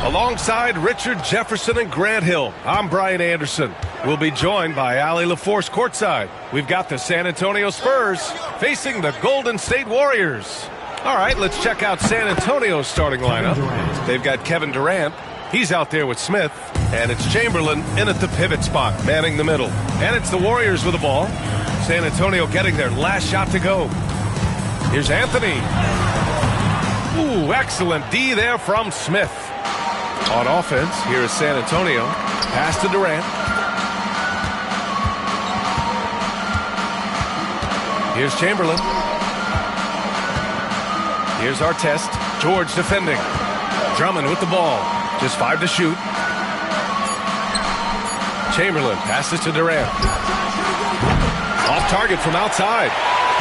Alongside Richard Jefferson and Grant Hill, I'm Brian Anderson. We'll be joined by Ali LaForce courtside. We've got the San Antonio Spurs facing the Golden State Warriors. All right, let's check out San Antonio's starting lineup. They've got Kevin Durant. He's out there with Smith. And it's Chamberlain in at the pivot spot, manning the middle. And it's the Warriors with the ball. San Antonio getting their last shot to go. Here's Anthony. Ooh, excellent D there from Smith. On offense, here is San Antonio. Pass to Durant. Here's Chamberlain. Here's Artest. George defending. Drummond with the ball. Just 5 to shoot. Chamberlain passes to Durant. Off target from outside.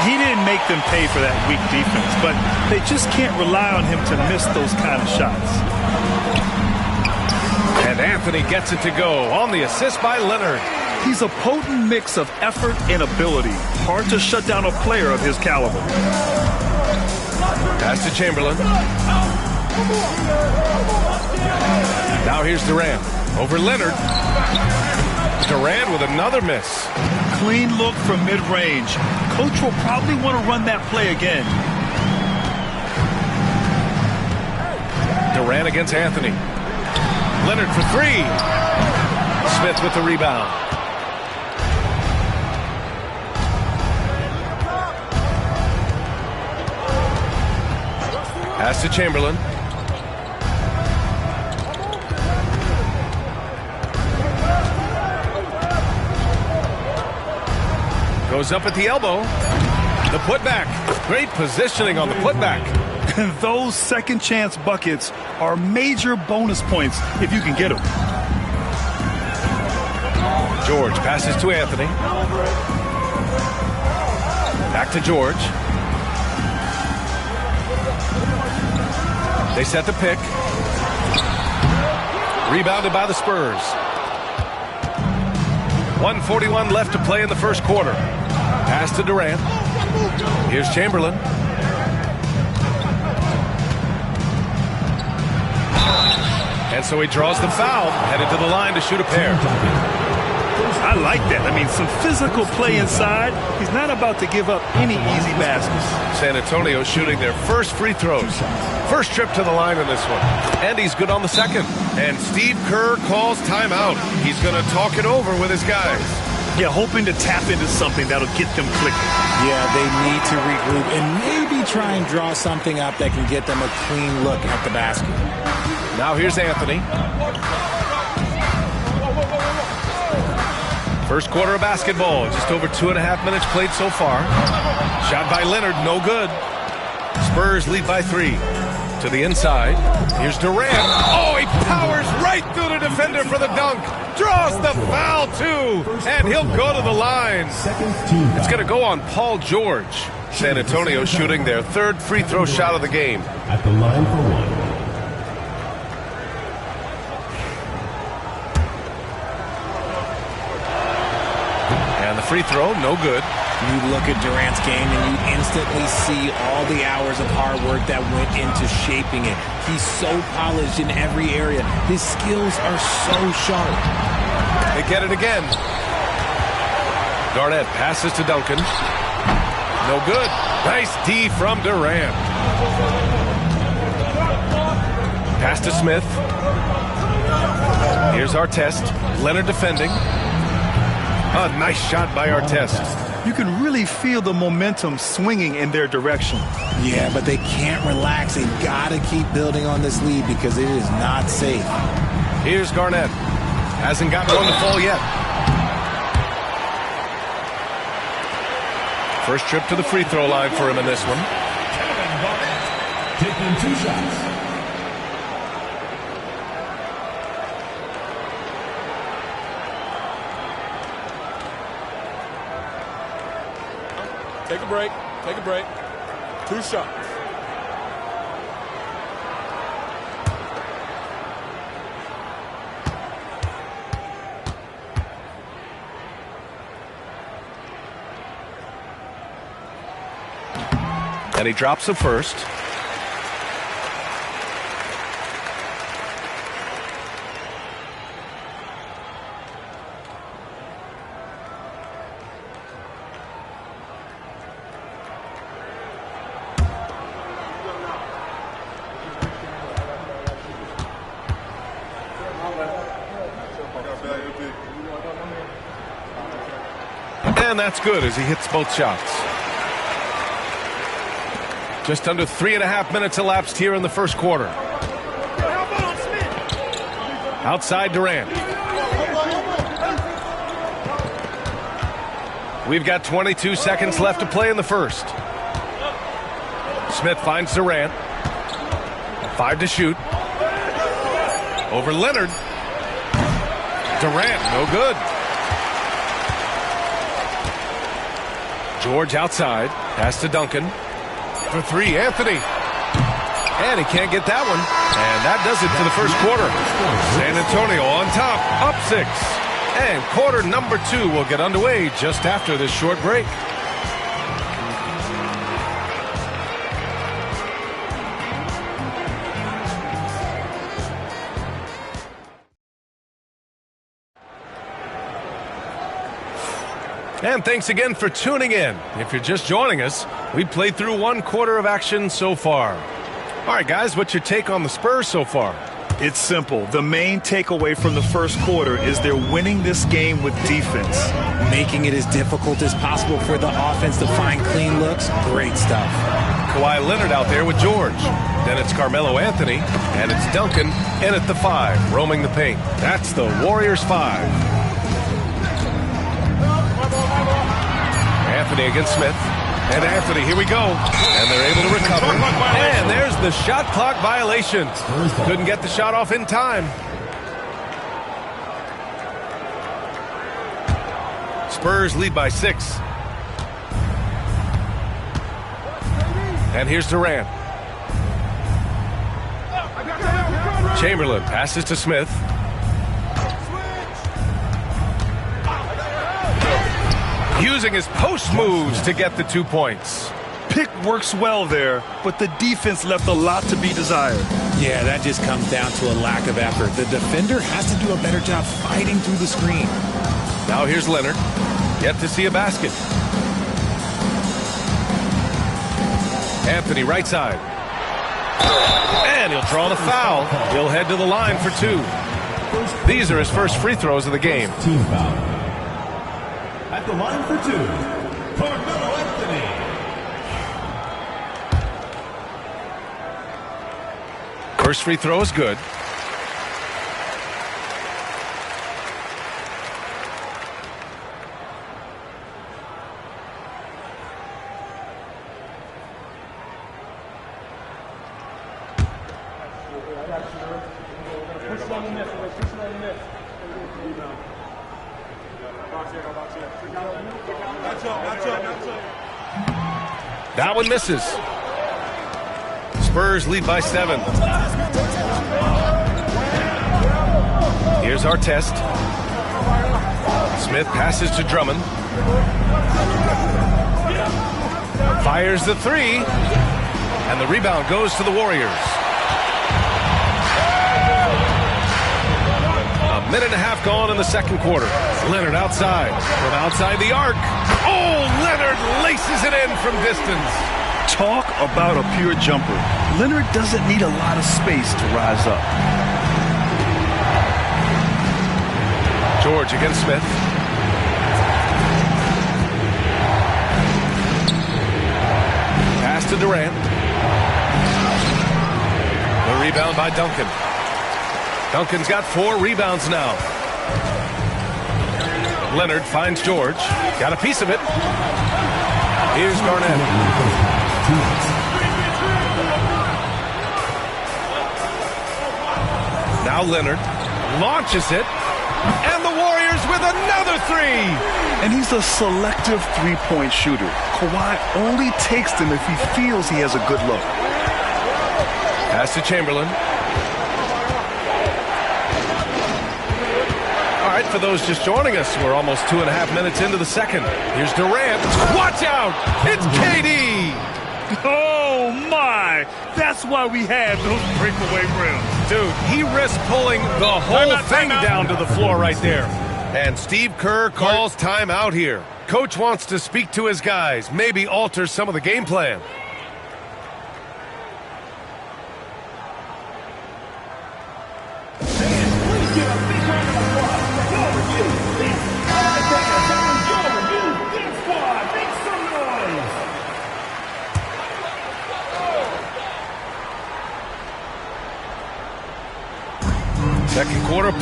He didn't make them pay for that weak defense, but they just can't rely on him to miss those kind of shots. And Anthony gets it to go on the assist by Leonard. He's a potent mix of effort and ability. Hard to shut down a player of his caliber. Pass to Chamberlain. Now here's Durant. Over Leonard. Durant with another miss. Clean look from mid-range. Coach will probably want to run that play again. Durant against Anthony. Leonard for 3. Smith with the rebound. Pass to Chamberlain. Goes up at the elbow. The putback. Great positioning on the putback. And those second chance buckets are major bonus points if you can get them. George passes to Anthony. Back to George. They set the pick. Rebounded by the Spurs. 1:41 left to play in the first quarter. Pass to Durant. Here's Chamberlain. And so he draws the foul, headed to the line to shoot a pair. I like that. I mean, some physical play inside. He's not about to give up any easy baskets. San Antonio shooting their first free throws. First trip to the line in this one. And he's good on the second. And Steve Kerr calls timeout. He's going to talk it over with his guys. Yeah, hoping to tap into something that'll get them clicking. Yeah, they need to regroup and maybe try and draw something up that can get them a clean look at the basket. Now here's Anthony. First quarter of basketball. Just over 2.5 minutes played so far. Shot by Leonard, no good. Spurs lead by 3. To the inside. Here's Durant. Oh, he powers right through the defender for the dunk. Draws the foul, too. And he'll go to the line. It's going to go on Paul George. San Antonio shooting their third free throw shot of the game. At the line for 1. And the free throw, no good. You look at Durant's game and you instantly see all the hours of hard work that went into shaping it. He's so polished in every area. His skills are so sharp. They get it again. Garnett passes to Duncan. No good. Nice D from Durant. Pass to Smith. Here's Artest. Leonard defending. A nice shot by Artest. You can really feel the momentum swinging in their direction. Yeah, but they can't relax. They've got to keep building on this lead because it is not safe. Here's Garnett. Hasn't gotten one to fall yet. First trip to the free throw line for him in this one. Taking 2 shots. Take a break. Take a break. 2 shots. And he drops the first. And that's good as he hits both shots. Just under 3.5 minutes elapsed here in the first quarter. Outside Durant. We've got 22 seconds left to play in the first. Smith finds Durant. 5 to shoot. Over Leonard. Durant, no good. George outside. Pass to Duncan. For 3, Anthony. And he can't get that one. And that does it for the first quarter. San Antonio on top, up 6. And quarter number 2 will get underway just after this short break. And thanks again for tuning in. If you're just joining us, we've played through 1 quarter of action so far. All right, guys, what's your take on the Spurs so far? It's simple. The main takeaway from the first quarter is they're winning this game with defense. Making it as difficult as possible for the offense to find clean looks. Great stuff. Kawhi Leonard out there with George. Then it's Carmelo Anthony, and it's Duncan in at the 5, roaming the paint. That's the Warriors 5. Anthony against Smith. And Anthony, here we go. And they're able to recover. And there's the shot clock violation. Couldn't get the shot off in time. Spurs lead by 6. And here's Durant. Chamberlain passes to Smith. Using his post moves to get the 2 points. Pick works well there, but the defense left a lot to be desired. Yeah, that just comes down to a lack of effort. The defender has to do a better job fighting through the screen. Now here's Leonard. Yet to see a basket. Anthony right side. And he'll draw the foul. He'll head to the line for 2. These are his first free throws of the game. Team foul. At the line for 2, Carmelo Anthony. First free throw is good. That one misses. Spurs lead by 7. Here's our test. Smith passes to Drummond. Fires the 3. And the rebound goes to the Warriors. A minute and a half gone in the second quarter. Leonard outside. From outside the arc. Oh, Leonard laces it in from distance. Talk about a pure jumper. Leonard doesn't need a lot of space to rise up. George against Smith. Pass to Durant. The rebound by Duncan. Duncan's got 4 rebounds now. Leonard finds George. Got a piece of it. Here's Garnett. Now Leonard launches it. And the Warriors with another 3. And he's a selective three-point shooter. Kawhi only takes them if he feels he has a good look. Pass to Chamberlain. All right, for those just joining us, we're almost 2.5 minutes into the second. Here's Durant. Watch out! It's KD! Oh, my! That's why we have those breakaway rims. Dude, he risked pulling the whole thing down to the floor right there. And Steve Kerr calls timeout here. Coach wants to speak to his guys, maybe alter some of the game plan.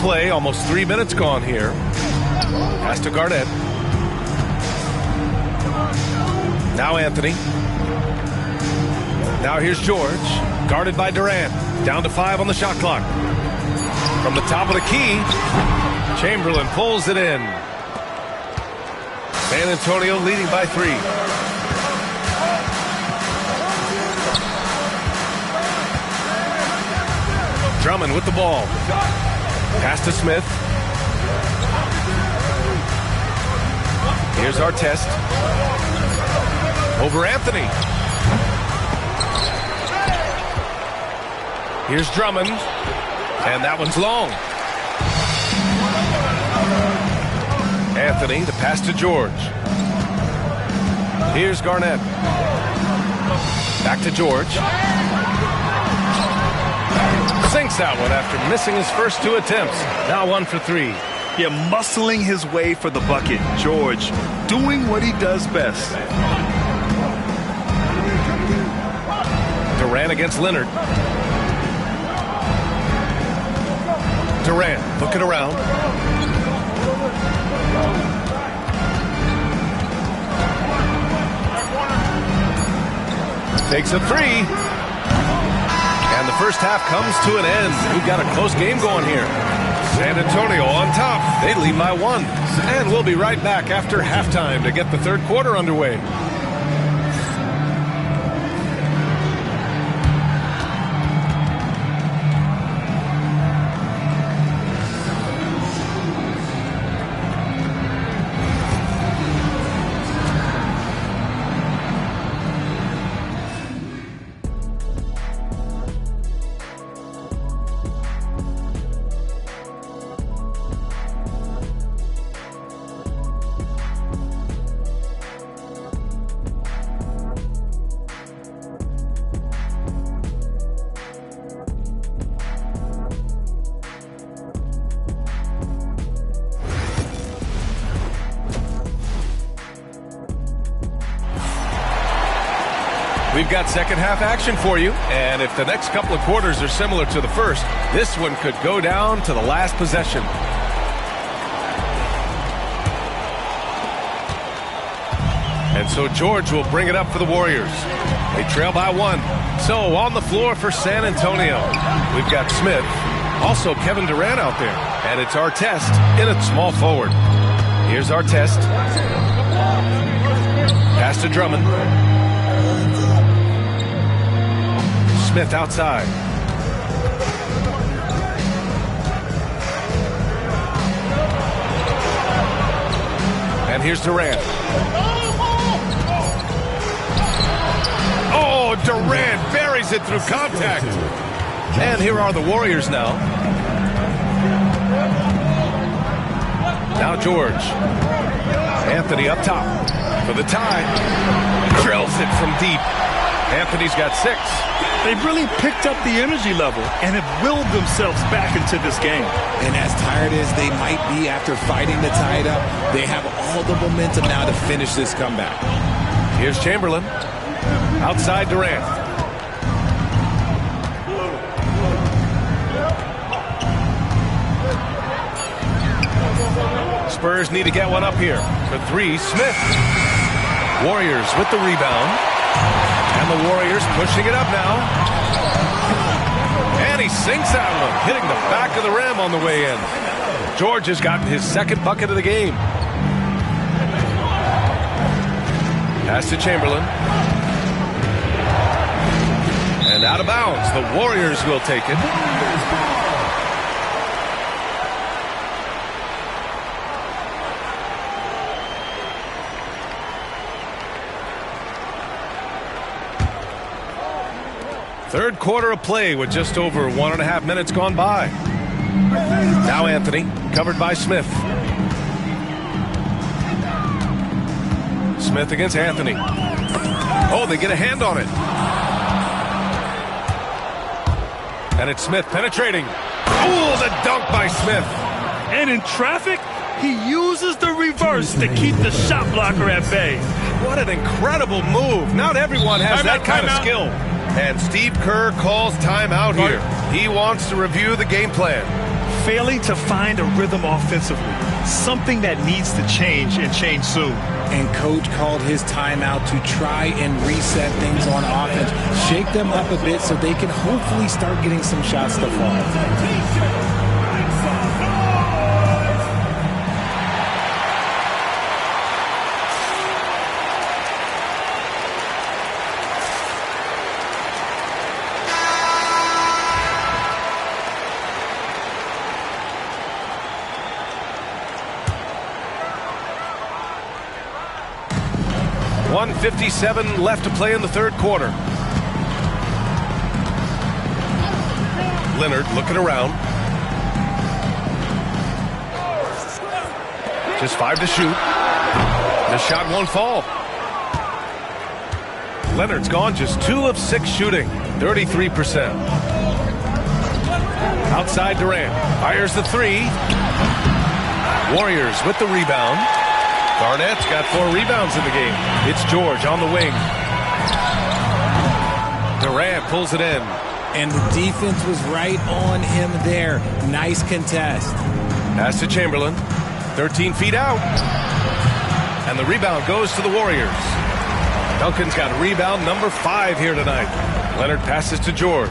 play. Almost 3 minutes gone here. Pass to Garnett. Now Anthony. Now here's George. Guarded by Durant. Down to 5 on the shot clock. From the top of the key, Chamberlain pulls it in. San Antonio leading by 3. Drummond with the ball. Pass to Smith. Here's Artest. Over Anthony. Here's Drummond. And that one's long. Anthony, the pass to George. Here's Garnett. Back to George. Sinks that one after missing his first 2 attempts. Now 1 for 3. Yeah, muscling his way for the bucket. George doing what he does best. Durant against Leonard. Durant looking around. Takes a 3. And the first half comes to an end. We've got a close game going here. San Antonio on top. They lead by 1. And we'll be right back after halftime to get the third quarter underway. We've got second half action for you, and if the next couple of quarters are similar to the first, this one could go down to the last possession. And so George will bring it up for the Warriors. They trail by 1. So on the floor for San Antonio, we've got Smith, also Kevin Durant out there, and it's Artest in at small forward. Here's Artest. Pass to Drummond. Smith outside. And here's Durant. Oh, Durant buries it through contact. And here are the Warriors now. Now George. Anthony up top for the tie. Drills it from deep. Anthony's got 6. They've really picked up the energy level and have willed themselves back into this game. And as tired as they might be after fighting to tie it up, they have all the momentum now to finish this comeback. Here's Chamberlain. Outside Durant. Spurs need to get one up here. For 3, Smith. Warriors with the rebound. And the Warriors pushing it up now. And he sinks that one, hitting the back of the rim on the way in. George has gotten his second bucket of the game. Pass to Chamberlain. And out of bounds. The Warriors will take it. Third quarter of play with just over 1.5 minutes gone by. Now Anthony, covered by Smith. Smith against Anthony. Oh, they get a hand on it. And it's Smith penetrating. Oh, the dunk by Smith. And in traffic, he uses the reverse to keep the shot blocker at bay. What an incredible move. Not everyone has that kind of skill. And Steve Kerr calls timeout here. He wants to review the game plan. failing to find a rhythm offensively. Something that needs to change and change soon. And coach called his timeout to try and reset things on offense. Shake them up a bit so they can hopefully start getting some shots to fall. .157 left to play in the third quarter. Leonard looking around. Just 5 to shoot. The shot won't fall. Leonard's gone just 2 of 6 shooting, 33%. Outside Durant, fires the 3. Warriors with the rebound. Garnett's got 4 rebounds in the game. It's George on the wing. Durant pulls it in. And the defense was right on him there. Nice contest. Pass to Chamberlain. 13 feet out. And the rebound goes to the Warriors. Duncan's got rebound number 5 here tonight. Leonard passes to George.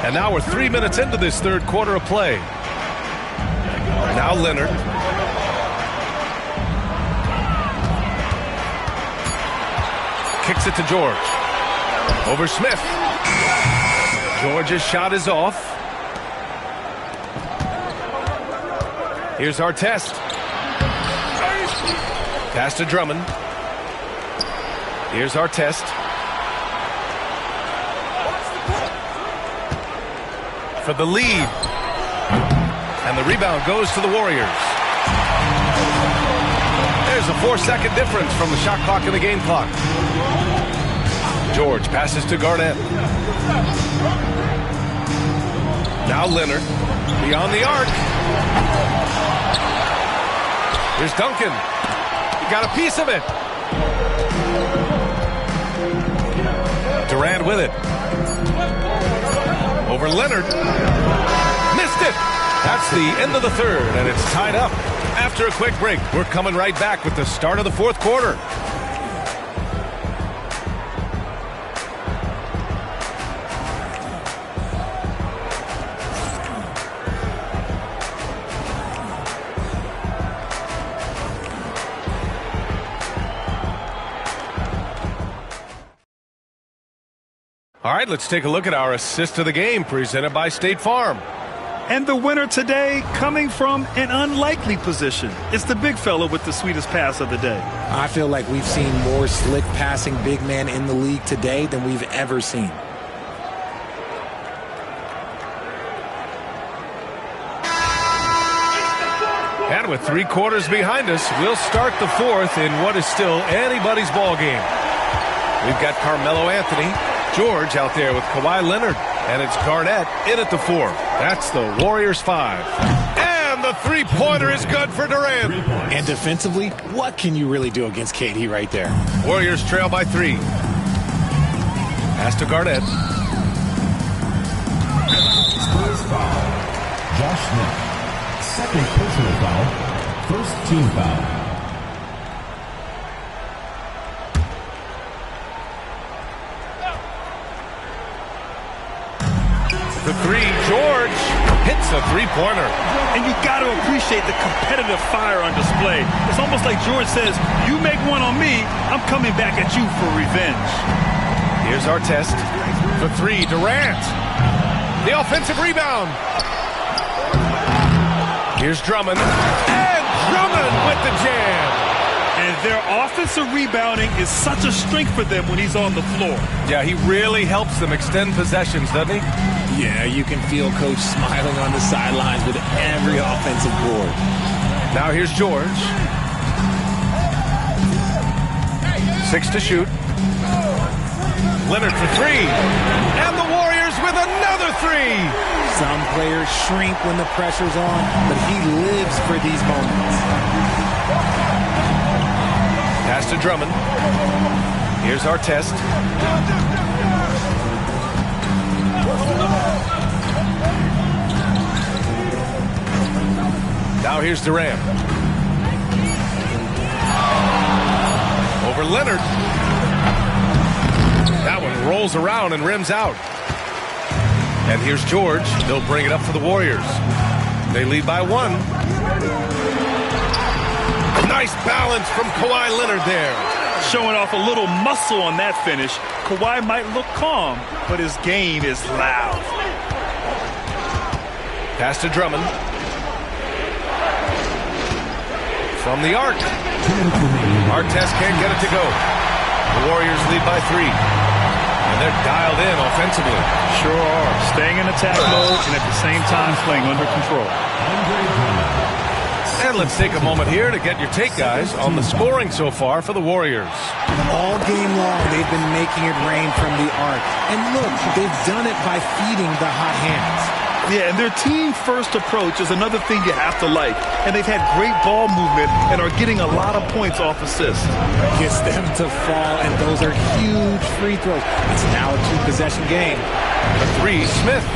And now we're 3 minutes into this third quarter of play. Now Leonard. Kicks it to George. Over Smith. George's shot is off. Here's Artest. Pass to Drummond. Here's Artest. For the lead. And the rebound goes to the Warriors. There's a 4-second difference from the shot clock and the game clock. George passes to Garnett. Now Leonard. Beyond the arc. Here's Duncan. He got a piece of it. Durant with it. Over Leonard. Missed it. That's the end of the third, and it's tied up. After a quick break, we're coming right back with the start of the fourth quarter. All right, let's take a look at our assist of the game presented by State Farm. And the winner today coming from an unlikely position. It's the big fella with the sweetest pass of the day. I feel like we've seen more slick passing big men in the league today than we've ever seen. And with 3 quarters behind us, we'll start the fourth in what is still anybody's ball game. We've got Carmelo Anthony, George out there with Kawhi Leonard, and it's Garnett in at the 4. That's the Warriors 5. And the three-pointer is good for Durant. And defensively, what can you really do against KD right there? Warriors trail by 3. Pass to Garnett. First foul, Josh Smith. Second personal foul, first team foul. The 3, George hits a three-pointer. And you got to appreciate the competitive fire on display. It's almost like George says, you make one on me, I'm coming back at you for revenge. Here's Artest. The 3, Durant. The offensive rebound. Here's Drummond. And Drummond with the jam. And their offensive rebounding is such a strength for them when he's on the floor. Yeah, he really helps them extend possessions, doesn't he? Yeah, you can feel Coach smiling on the sidelines with every offensive board. Now here's George. 6 to shoot. Leonard for 3. And the Warriors with another 3. Some players shrink when the pressure's on, but he lives for these moments. Pass to Drummond. Here's Artest. Now here's Durant. Over Leonard. That one rolls around and rims out. And here's George. They'll bring it up for the Warriors. They lead by 1. Nice balance from Kawhi Leonard there. Showing off a little muscle on that finish. Kawhi might look calm, but his game is loud. Pass to Drummond. From the arc. Artest can't get it to go. The Warriors lead by 3. And they're dialed in offensively. Sure are. Staying in attack mode and at the same time playing under control. And let's take a moment here to get your take, guys, on the scoring so far for the Warriors. All game long, they've been making it rain from the arc. And look, they've done it by feeding the hot hands. Yeah, and their team-first approach is another thing you have to like. And they've had great ball movement and are getting a lot of points off assists. Gets them to fall, and those are huge free throws. It's now a 2-possession game. The 3, Smith.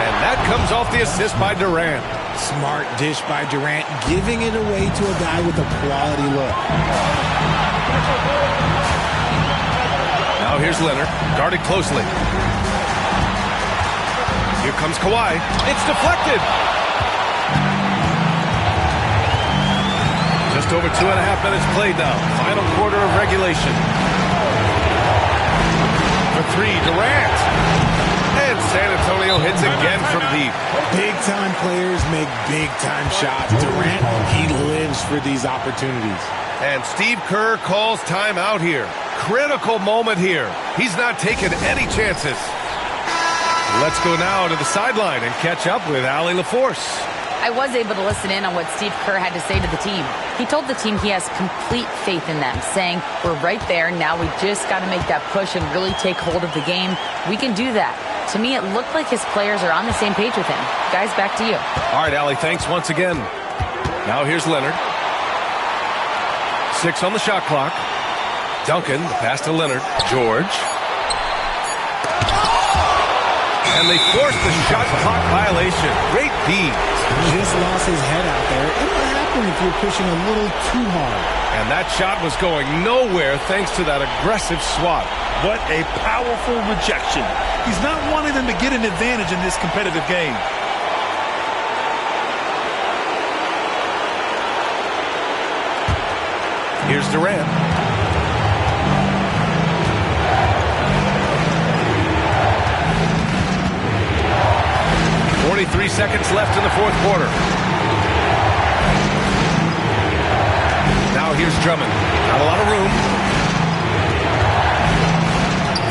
And that comes off the assist by Durant. Smart dish by Durant, giving it away to a guy with a quality look. Now here's Leonard, guarded closely. Here comes Kawhi. It's deflected. Just over 2.5 minutes played now. Final quarter of regulation. For 3, Durant. And San Antonio hits again from deep. Big-time players make big-time shots. Durant, he lives for these opportunities. And Steve Kerr calls timeout here. Critical moment here. He's not taking any chances. Let's go now to the sideline and catch up with Allie LaForce. I was able to listen in on what Steve Kerr had to say to the team. He told the team he has complete faith in them, saying, we're right there, now we just got to make that push and really take hold of the game. We can do that. To me, it looked like his players are on the same page with him. Guys, back to you. All right, Allie, thanks once again. Now here's Leonard. 6 on the shot clock. Duncan, the pass to Leonard. George. And they forced the shot clock violation. Great D. Just lost his head out there. It'll happen if you're pushing a little too hard. And that shot was going nowhere thanks to that aggressive swat. What a powerful rejection. He's not wanting them to get an advantage in this competitive game. Here's Durant. .43 seconds left in the fourth quarter. Now here's Drummond. Not a lot of room.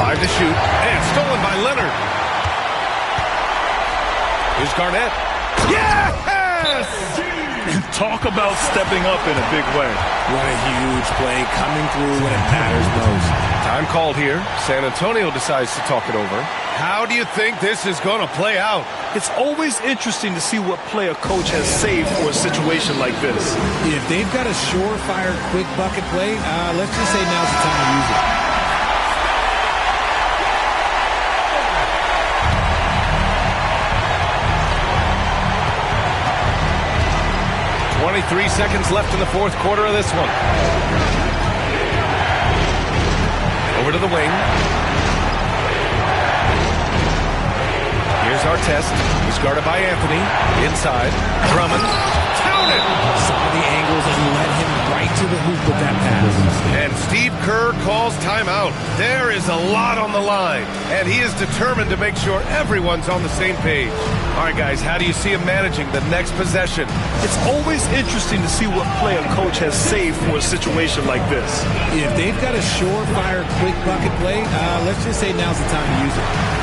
5 to shoot. And stolen by Leonard. Here's Garnett. Yes! Talk about stepping up in a big way. What a huge play coming through when it matters most. Time called here. San Antonio decides to talk it over. How do you think this is going to play out? It's always interesting to see what play a coach has saved for a situation like this. If they've got a surefire quick bucket play, let's just say now's the time to use it. .23 seconds left in the fourth quarter of this one. Over to the wing. Here's Artest. He's guarded by Anthony. Inside. Drummond. Towney. Saw the angles and led him right to the hoop with that pass. And Steve Kerr calls timeout. There is a lot on the line, and he is determined to make sure everyone's on the same page. All right, guys, how do you see him managing the next possession? It's always interesting to see what play a coach has saved for a situation like this. If they've got a surefire quick bucket play, let's just say now's the time to use it.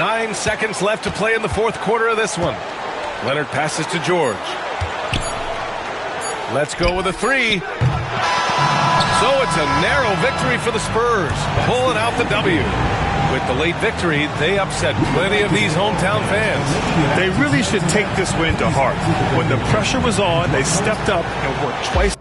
9 seconds left to play in the fourth quarter of this one. Leonard passes to George. Let's go with a three. So it's a narrow victory for the Spurs, pulling out the W. With the late victory, they upset plenty of these hometown fans. They really should take this win to heart. When the pressure was on, they stepped up and worked twice.